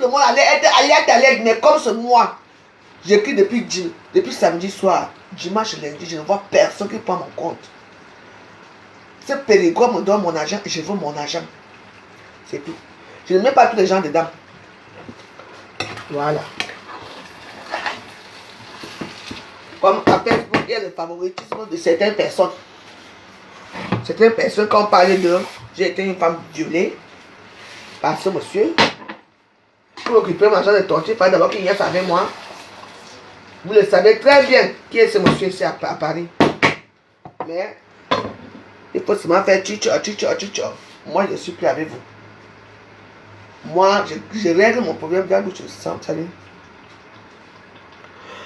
Speaker 1: le monde allait être à l'aide, mais comme c'est moi, j'écris depuis samedi soir, dimanche, lundi, je ne vois personne qui prend mon compte. Ce Périgord me donne mon argent et je veux mon argent. C'est tout. Je ne mets pas tous les gens dedans. Voilà. Comme à Facebook, il y a le favoritisme de certaines personnes. Certaines personnes, quand on parlait d'eux, j'ai été une femme violée par ce monsieur. Pour occuper mon argent de torture, il fallait d'abord qu'il y ait avec moi. Vous le savez très bien qui est ce monsieur ici à Paris. Mais il faut seulement faire chicho. Moi, je ne suis plus avec vous. Moi, je règle mon problème. Regarde où je me sens. Salut.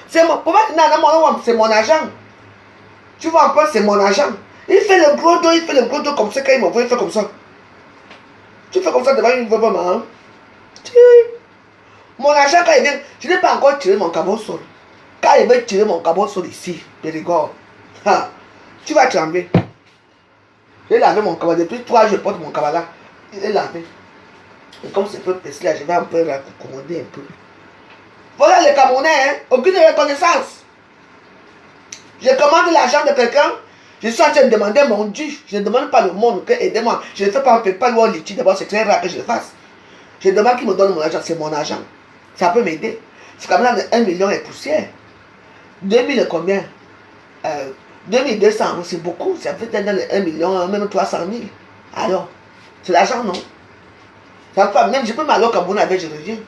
Speaker 1: C'est mon problème. Non, c'est mon argent. Tu vois un peu, c'est mon argent. Il fait le gros dos, comme ça. Quand il m'envoie, il fait comme ça. Tu fais comme ça devant une voix maman. Mon argent, quand il vient, je n'ai pas encore tiré mon cabot sol. Quand il veut tirer mon cabot sol ici, Périgord, tu vas trembler. J'ai lavé mon cabot. Depuis 3 jours, je porte mon cabot là. Il est lavé. Et comme c'est peu petit là, je vais un peu raccommoder un peu. Voilà les Camerounais, hein? Aucune reconnaissance. Je commande l'argent de quelqu'un. Je suis en train de demander mon dû. Je ne demande pas le monde que aidez-moi. Je ne fais pas en PayPal ou en liquide. D'abord, c'est très rare que je le fasse. Je demande qu'il me donne mon argent. C'est mon argent. Ça peut m'aider. C'est quand même 1 million et poussière. 2000 combien 2200, c'est beaucoup. Ça peut être dans les 1 million, même 300 000. Alors, c'est l'argent, non? Ça me fait même, je peux m'aller au Cameroun avec, je reviens.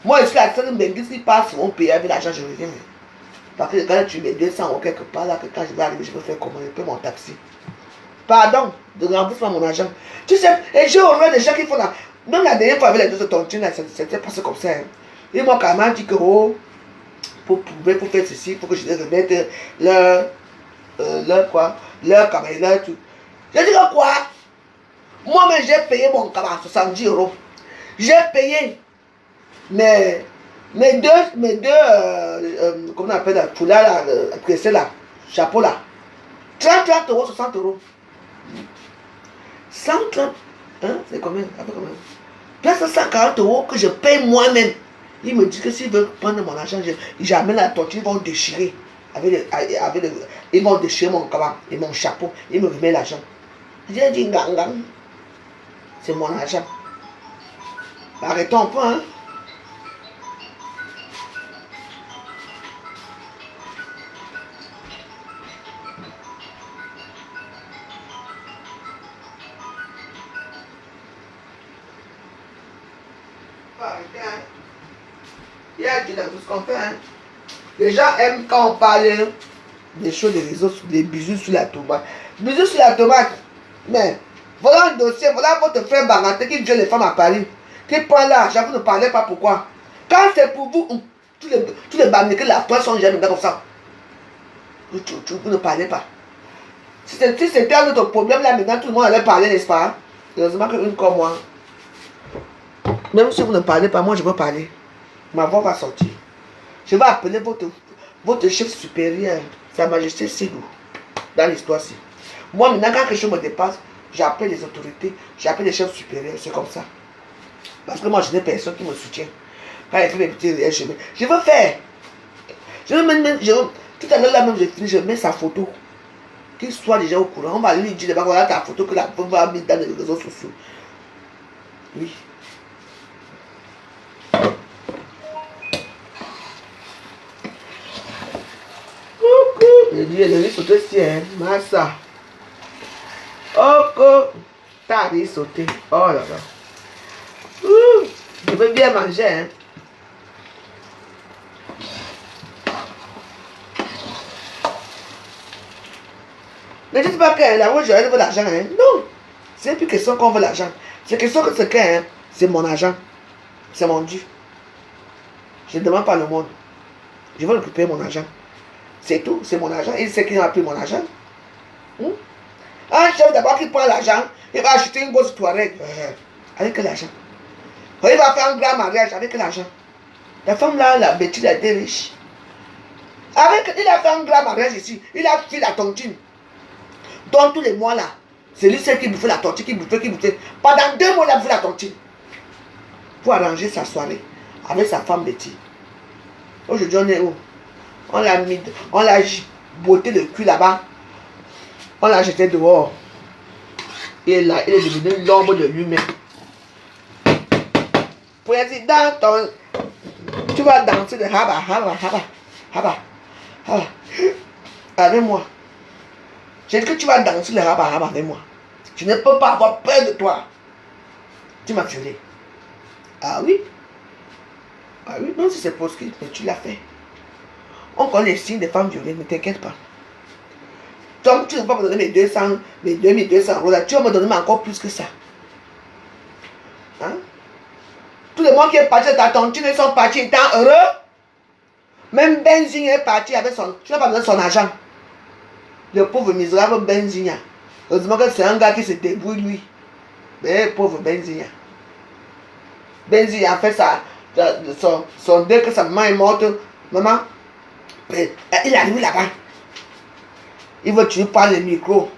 Speaker 1: Moi, ici, la seule Benguis qui passe mon pays avec l'argent, je reviens. Parce que quand tu mets 200 ou quelque part, là, que quand je vais arriver, je peux faire comment? Je peux mon taxi. Pardon, de rembourser mon argent. Tu sais, et j'ai horreur des gens qui font la. Même la dernière fois avec les deux tontines, c'était passé comme ça. Hein. Ils m'ont carrément dit que, oh, pour prouver, pour faire ceci, il faut que je les remette leur caméra, tout. J'ai dit que quoi? Moi-même, j'ai payé mon caméra 70 €. J'ai payé mes deux, comment on appelle là, foulards là, pressés là, chapeau là. 30 €, 60 €. 130, hein, c'est combien? Après combien? Plus de 140 € que je paye moi-même. Il me dit que s'ils veulent prendre mon argent, j'amène la tortue, ils vont déchirer. Ils vont déchirer mon cabas et mon chapeau. Ils me remettent l'argent. J'ai dit, gang, c'est mon argent. Arrêtons pas, hein. Il y a Dieu dans tout ce qu'on fait. Hein. Les gens aiment quand on parle des choses des réseaux, des bisous sur la tomate. Bisous sur la tomate. Mais voilà un dossier, voilà votre frère Baranté qui vient les femmes à Paris. Qui prend l'argent, vous ne parlez pas pourquoi. Quand c'est pour vous, tous les bamniqués de la France sont jamais comme ça. Vous ne parlez pas. Si c'était un autre problème là maintenant, tout le monde allait parler, n'est-ce pas? Heureusement qu'une comme moi. Même si vous ne parlez pas, moi je veux parler. Ma voix va sortir. Je vais appeler votre chef supérieur, Sa Majesté Ségou, dans l'histoire-ci. Moi, maintenant, quand quelque chose me dépasse, j'appelle les autorités, j'appelle les chefs supérieurs, c'est comme ça. Parce que moi, je n'ai personne qui me soutient. Quand il fait mes petits réels chemins, je veux faire. Tout à l'heure, là même, je mets sa photo. Qu'il soit déjà au courant. On va lui dire, voilà ta photo que la femme va mettre dans les réseaux sociaux. Oui. Je dis, elle est sautée ici, hein, massa. Oh, t'as ri sauté. Oh là là. Je veux bien manger, hein. Ne dites pas que là où je veux l'argent, hein. Non. C'est plus question qu'on veut l'argent. C'est question que ce qu'est, hein, c'est mon argent. C'est mon dû. Je ne demande pas le monde. Je veux récupérer mon argent. C'est tout, c'est mon argent. Il sait qu'il n'a plus mon argent. Un chef d'abord qui prend l'argent, il va acheter une grosse Touareg. Avec quel argent? Il va faire un grand mariage avec quel argent? La femme là, la bêtise, elle était riche. Il a fait un grand mariage ici. Il a fait la tontine. Donc tous les mois là, c'est lui seul qui bouffait la tontine, qui bouffait. Pendant 2 mois, il a bouffé la tontine. Pour arranger sa soirée avec sa femme bêtise. Aujourd'hui, on est où? On l'a botté le cul là-bas. On l'a jeté dehors. Et là, il est devenu l'ombre de lui-même. Président, tu vas danser de haba. Avec moi. J'ai dit que tu vas danser le haba avec moi. Tu ne peux pas avoir peur de toi. Tu m'as violé. Ah oui? Ah oui, non, si c'est possible, mais tu l'as fait. On connaît les signes des femmes violées, ne t'inquiète pas. Donc tu ne peux pas me donner mes 2200 €, là, tu vas me donner encore plus que ça. Hein? Tout le monde qui est parti de ta tontine, ils sont partis étant heureux. Même Benzine est parti avec son... Tu n'as pas besoin de son argent. Le pauvre misérable Benzine. Heureusement que c'est un gars qui se débrouille lui. Mais pauvre Benzine. Benzine a fait son dès que sa maman est morte. Maman, il est arrivé là-bas. Il veut que tu lui parles le micro.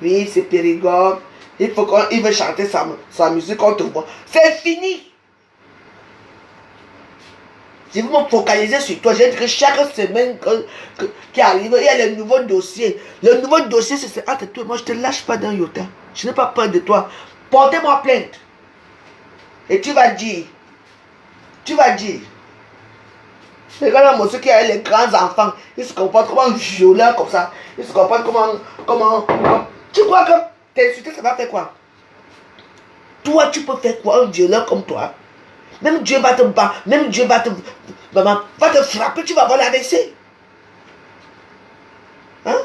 Speaker 1: Oui, c'est Périgord. Il veut chanter sa musique qu'on te voit. C'est fini. Je veux me focaliser sur toi. J'ai dit que chaque semaine qui arrive, il y a le nouveau dossier. Le nouveau dossier, c'est entre toi. Moi, je ne te lâche pas d'un iota. Je n'ai pas peur de toi. Portez-moi plainte. Et tu vas dire. Regarde moi, ceux qui ont les grands enfants, ils se comportent comme un violeur comme ça. Ils se comportent comment. Tu crois que t'es insulté, ça va faire quoi? Toi, tu peux faire quoi? Un violeur comme toi. Même Dieu va te battre, même Dieu va te, maman, va te frapper, tu vas avoir l'AVC. Hein?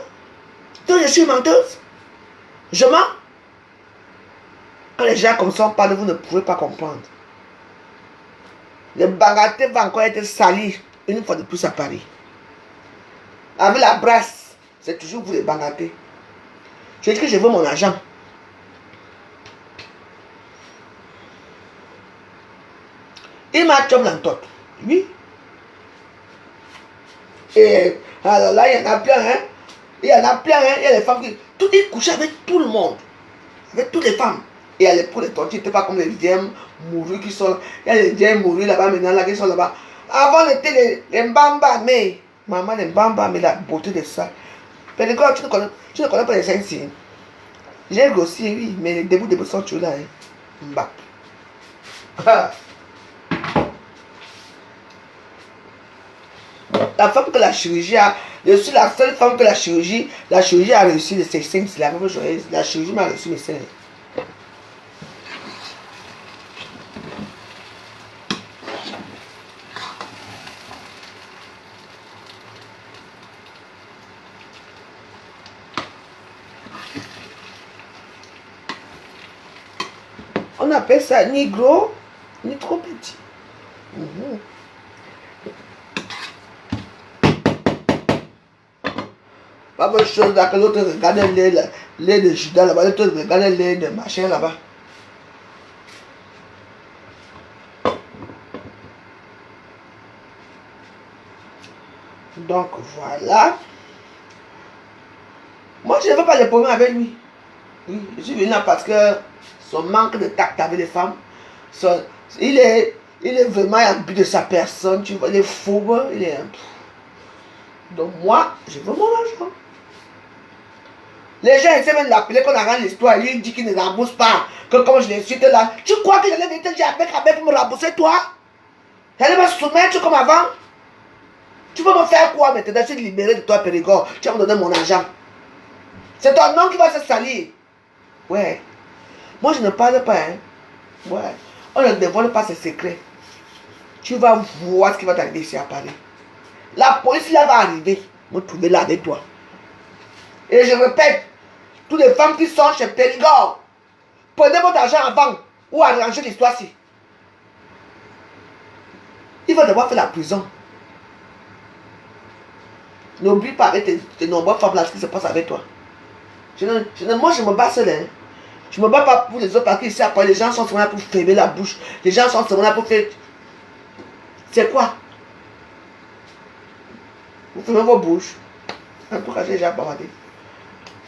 Speaker 1: Donc je suis menteuse. Je mens. Quand les gens comme ça parlent, vous ne pouvez pas comprendre. Le Bangaté va encore être sali une fois de plus à Paris. Avec la brasse, c'est toujours vous les Bangaté. Je dis que je veux mon argent. Il m'a chopé dans tot. Oui. Et alors là, il y en a plein, hein. Il y en a plein, hein. Il y a les femmes qui. Tout, ils couchaient avec tout le monde. Avec toutes les femmes. Et il y a pour les tortues, c'était pas comme les vieilles mourus qui sont là. Il y a les vieilles mourus là-bas maintenant, là, qui sont là-bas. Avant, c'était les mbamba, mais. Maman, les mbamba, mais la beauté de ça. Mais les gars, tu ne connais pas les signes. J'ai grossi, oui, mais les débuts sont toujours là, hein. Mbap. La femme que la chirurgie a, je suis la seule femme que la chirurgie a réussi de ses seins. C'est la même chose. La chirurgie m'a reçu mes seins. On appelle ça ni gros, ni trop petit. Pas bonne chose là que l'autre regarde lait de Judas là-bas, l'autre regarde lait de machin là-bas. Donc voilà. Moi je ne veux pas les problèmes avec lui. Oui, je suis venu là parce que son manque de tact avec les femmes, il est vraiment imbu de sa personne, tu vois, il est fou, il est. Donc moi, je veux mon argent. Les gens essaient même d'appeler qu'on arrange l'histoire, il dit qu'il ne rembourse pas, que comme je l'insulte là, tu crois que j'allais venir te dire avec pour me rembourser toi? J'allais me soumettre comme avant? Tu veux me faire quoi maintenant? Je suis libéré de toi, Périgord, tu vas me donner mon argent. C'est ton nom qui va se salir. Ouais. Moi, je ne parle pas, hein. Ouais. On ne dévoile pas ses secrets. Tu vas voir ce qui va t'arriver ici à Paris. La police là va arriver, me trouver là avec toi. Et je répète, toutes les femmes qui sont chez Périgord, prenez votre argent avant ou arrangez l'histoire-ci. Il va devoir faire la prison. N'oublie pas avec tes nombreuses femmes là ce qui se passe avec toi. Moi, je me bats seul, hein. Je ne me bats pas pour les autres parce qu'ici après, les gens sont seulement là pour fermer la bouche. Les gens sont seulement là pour faire. C'est quoi? Vous fermez vos bouches. Pourquoi j'ai déjà parlé?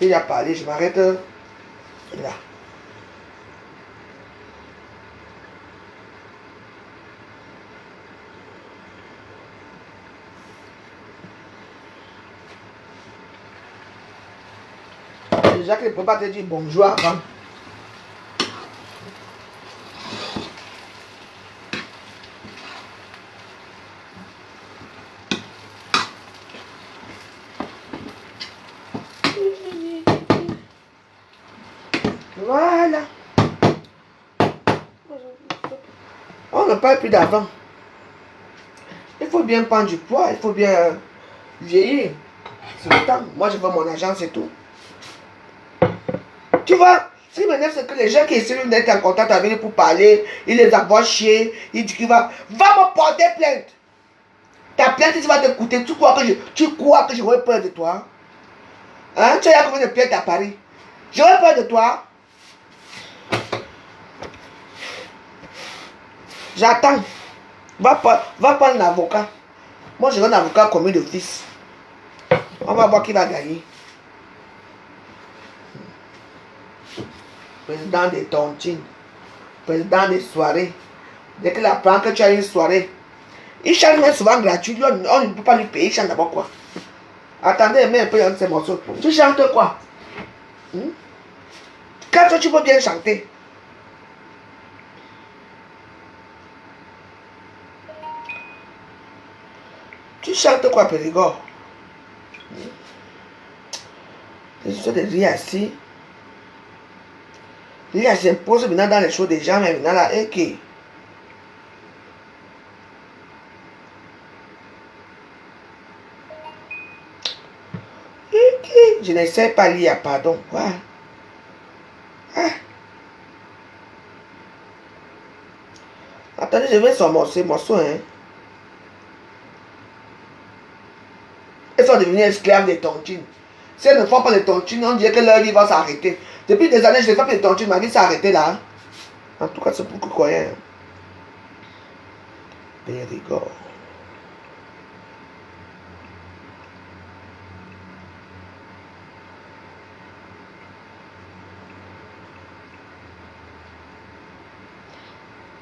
Speaker 1: J'ai déjà parlé, je m'arrête là. Déjà que ne peut pas te dire bonjour avant. Voilà. On ne parle plus d'avant. Il faut bien prendre du poids, il faut bien vieillir. C'est le temps. Moi, je veux mon argent, c'est tout. Tu vois, ce qui m'énerve, c'est que les gens qui essaient d'être en contact avec lui pour parler, il les envoie chier, il dit qu'il va me porter plainte. Ta plainte, tu vas te coûter. Tu crois que j'aurais peur de toi? Hein? Tu as combien de plaintes à Paris? J'aurais peur de toi? J'attends. Va prendre un avocat. Moi, je veux un avocat commis d'office. On va voir qui va gagner. Président des tontines. Président des soirées. Dès qu'il apprend que tu as une soirée, il chante même souvent gratuit. On ne peut pas lui payer. Il chante d'abord quoi? Attendez, mets un peu dans ces morceaux. Tu chantes quoi? Quand toi, tu peux bien chanter. Tu chantes quoi, Périgord? Je suis de rire assis. Il s'impose maintenant dans les choses des gens, mais maintenant là, ok. Je ne sais pas lire, pardon. Quoi? Ah. Attendez, je vais sur morceau, hein. Elles sont devenues esclaves des tontines. Si elles ne font pas les tontines, on dirait que leur vie va s'arrêter. Depuis des années, je ne fais pas les tontines, ma vie s'est arrêtée là. En tout cas, c'est beaucoup croyant. Périgord.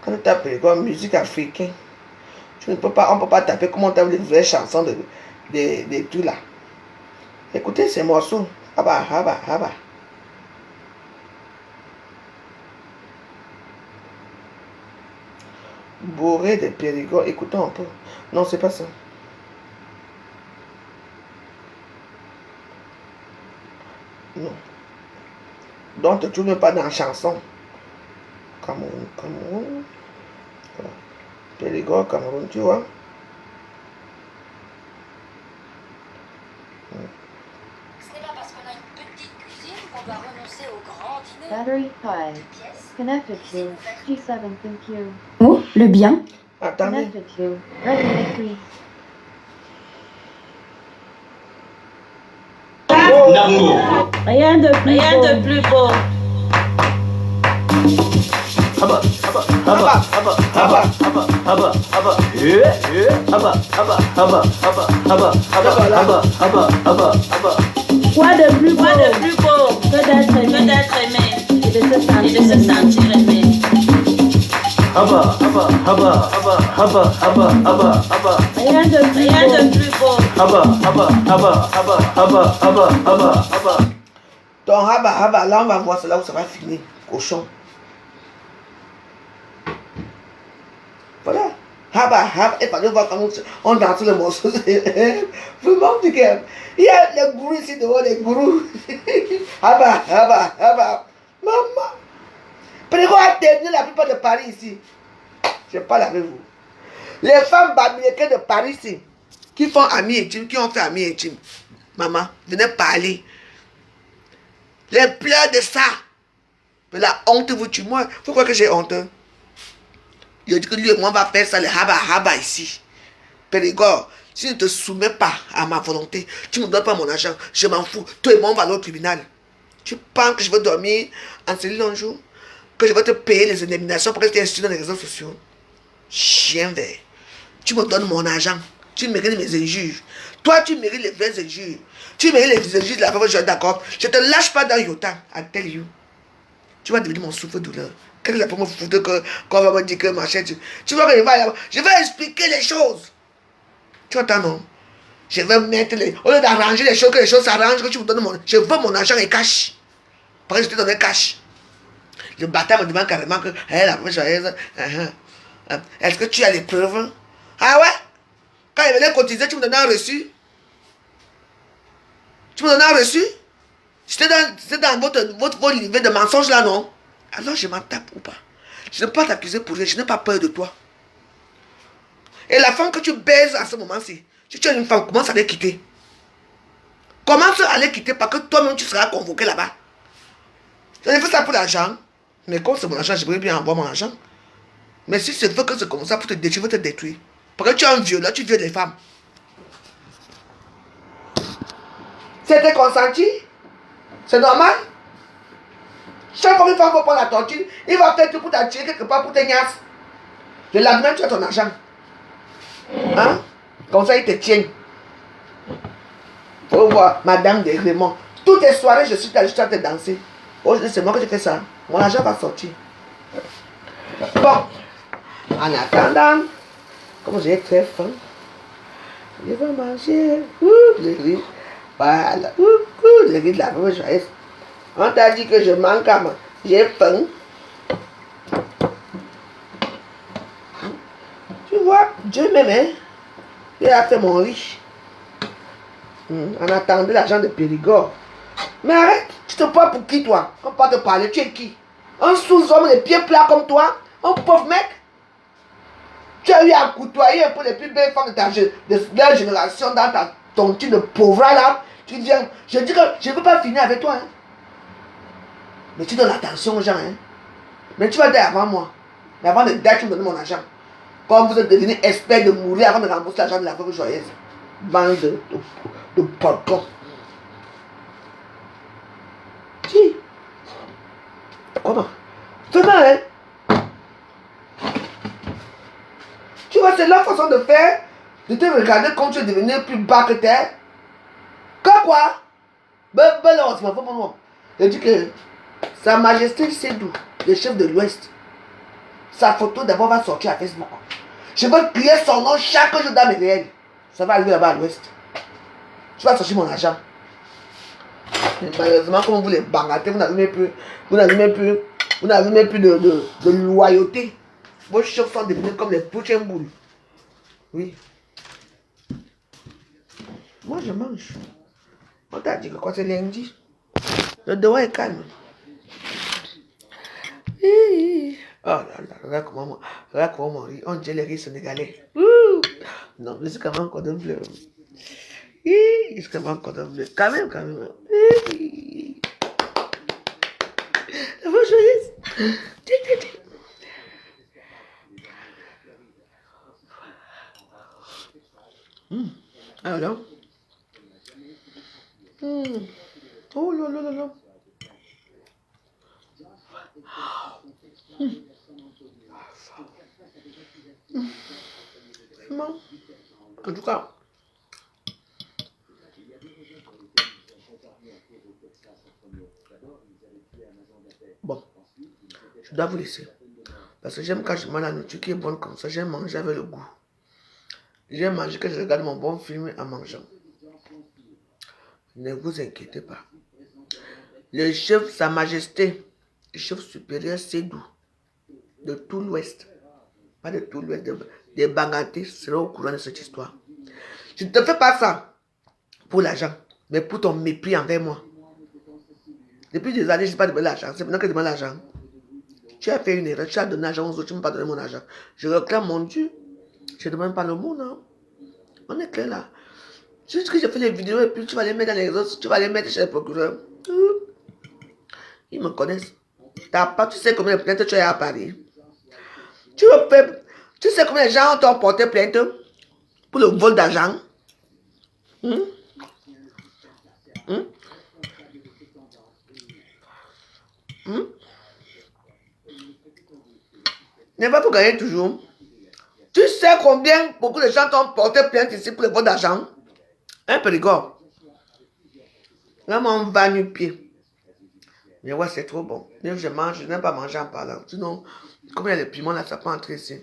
Speaker 1: Quand tu tapes Périgord, musique africaine, tu ne peux pas, on ne peut pas taper comment on tape les vraies chansons de tout là. Écoutez ces morceaux. Haba, haba, haba. Bourré de Périgord. Écoutons un peu. Non, c'est pas ça. Non. Donc, tu ne tournes pas dans la chanson. Cameroun, Cameroun. Voilà. Périgord, Cameroun, tu vois.
Speaker 5: Ce n'est pas parce qu'on a une petite cuisine qu'on doit renoncer au grand dîner.
Speaker 2: Battery 5. Connected to G7, thank you.
Speaker 6: Oh, le bien.
Speaker 1: Attendez.
Speaker 2: Connected to Redmi A3.
Speaker 6: Rien de plus beau.
Speaker 1: Haba,
Speaker 6: Quoi de plus beau que d'être aimé et de se sentir aimé. Rien de plus beau.
Speaker 1: Donc, haba, là, on va voir, c'est là où ça va finir. Cochon. Voilà. Haba, et pas voir comment on danse le morceau. Vraiment, tu sais. Il y a les gourous ici devant, les gourous. Haba. Maman. Périgord a terminé la plupart de Paris ici. Je parle avec vous. Les femmes bamilekées de Paris ici, qui font amis intimes, qui ont fait amis intimes. Maman, venez parler. Les pleurs de ça. De la honte vous tue. Moi, pourquoi que j'ai honte? Il dit que lui et moi on va faire ça, les haba ici. Périgord, si je ne te soumets pas à ma volonté, tu ne me donnes pas mon argent, je m'en fous. Toi et moi on va aller au tribunal. Tu penses que je veux dormir en cellule un jour? Que je vais te payer les indemnisations pour que tu inscris dans les réseaux sociaux? Chien vert. Tu me donnes mon argent. Tu mérites mes injures. Toi, tu mérites les vraies injures. Tu mérites les injures de la femme, je suis d'accord. Je ne te lâche pas dans Yota. I tell you. Tu vas devenir mon souffre-douleur. Quelle est la première foutre qu'on va me dire que ma chaîne. Tu vois que je vais expliquer les choses. Tu entends, non? Je vais mettre les. Au lieu d'arranger les choses, que les choses s'arrangent, que tu me donnes mon. Je veux mon argent et cash. Parce que je te donne cash. Le bâtard me demande carrément que. La première joyeuse. Est-ce que tu as les preuves? Ah ouais? Quand il venait cotiser, tu me donnais un reçu? Tu me donnais un reçu? C'était dans votre livret de mensonges là, non? Alors je m'en tape ou pas? Je ne peux pas t'accuser pour rien, je n'ai pas peur de toi. Et la femme que tu baises à ce moment-ci, si tu es une femme, commence à les quitter. Commence à les quitter parce que toi-même tu seras convoqué là-bas. Je ne fais ça pour l'argent. Mais comme c'est mon argent, je voudrais bien avoir mon argent. Mais si c'est que c'est comme ça pour te détruire, je veux te détruire. Parce que tu es un violeur, tu violes les femmes. C'était consenti? C'est normal? Chaque fois qu'une femme va prendre la torture, il va faire tout pour t'attirer quelque part pour te niasse. Le lendemain, tu as ton argent. Hein? Comme ça, il te tient. Faut voir, Madame de Raymond. Toutes les soirées, je suis allé te danser. Aujourd'hui, c'est moi que je fais ça. Mon argent va sortir. Bon. En attendant, comme j'ai très faim, je vais manger. Le riz. Voilà. Le riz de la vraie joyeuse. On t'a dit que je manque à moi. J'ai faim. Tu vois, Dieu m'aime, hein? Il a fait mon riz. En attendant l'argent de Périgord. Mais arrête, tu te prends pour qui toi? On peut te parler, tu es qui? Un sous-homme, les pieds plats comme toi. Un pauvre mec. Tu as eu à côtoyer un peu les plus belles femmes de leur génération dans ton type de pauvre là. Tu viens, je dis que je ne veux pas finir avec toi. Hein. Mais tu donnes l'attention aux gens. Hein. Mais tu vas dire avant moi. Mais avant de dire, tu me donnes mon argent. Comme vous êtes devenu expert de mourir avant de rembourser l'argent de la veuve joyeuse. Bande de porcons. Si. Comment? Fais-moi, hein? Tu vois, c'est leur façon de faire, de te regarder comme tu es devenu plus bas que terre. Quoi? Ben, non, c'est pas pour moi. Je dis que Sa Majesté Sédou, le chef de l'Ouest, sa photo d'abord va sortir à Facebook. Je vais crier son nom chaque jour dans mes réels. Ça va arriver là-bas à l'Ouest. Tu vas sortir mon argent. Mais malheureusement, comme vous les bangatez, vous n'avez même plus de loyauté. Vos chefs sont devenus comme les prochaines boules. Oui. Moi, je mange. On t'a dit que quand c'est lundi, le devoir est calme. Oh là là, regarde comment on rit. On dirait les rires sénégalais. Non, mais c'est quand même un cordon bleu. C'est quand même un cordon bleu. Quand même. La bonne joyeuse. Alors. Oh là là là là. Vraiment. En tout cas. Bon. Je dois vous laisser. Parce que j'aime quand je mange la nourriture qui est bonne comme ça. J'aime manger avec le goût. J'aime manger quand je regarde mon bon film en mangeant. Ne vous inquiétez pas. Le chef, Sa Majesté, le chef supérieur Sédou, de tout l'Ouest, pas de tout l'Ouest, des Bangatés, sera au courant de cette histoire. Je ne te fais pas ça pour l'argent, mais pour ton mépris envers moi. Depuis des années, je n'ai pas demandé l'argent, c'est maintenant que je demande l'argent. Tu as fait une erreur, tu as donné l'argent aux autres, tu ne m'as pas donné mon argent. Je réclame mon dû. Je ne demande pas le mot, non. On est clair là. Juste que je fais les vidéos et puis tu vas les mettre dans les réseaux, tu vas les mettre chez les procureurs. Ils me connaissent. Tu sais combien de plaintes tu as à Paris. Tu sais combien de gens t'ont porté plainte pour le vol d'argent. N'est pas pour gagner toujours. Tu sais combien beaucoup de gens t'ont porté plainte ici pour le vol d'argent. Un Périgord. Là, on va nu-pied. Mais ouais, c'est trop bon. Même je mange, je n'aime pas manger en parlant. Sinon, comme il y a les piments là, ça peut entrer ici.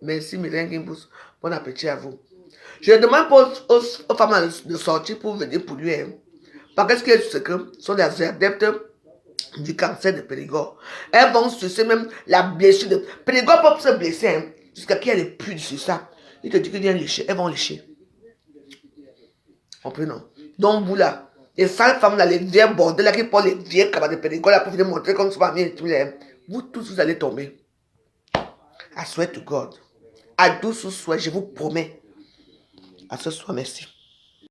Speaker 1: Merci, Mireille Gimbus. Bon appétit à vous. Je demande aux femmes de sortir pour venir polluer. Hein. Parce que ce sont des adeptes du cancer de Périgord. Elles vont sucer même la blessure de Périgord peut se blesser. Hein, jusqu'à qu'il y ait des pulls sur ça. Ils te disent qu'ils viennent lécher. Elles vont lécher. Comprenons. Donc vous là, les sales femmes là, les vieilles bordels là qui portent les vieilles cabanes de Périgord là pour venir montrer comme ça va bien. Vous tous vous allez tomber. I swear to God. À 12 souhait, je vous promets. À ce soir, merci.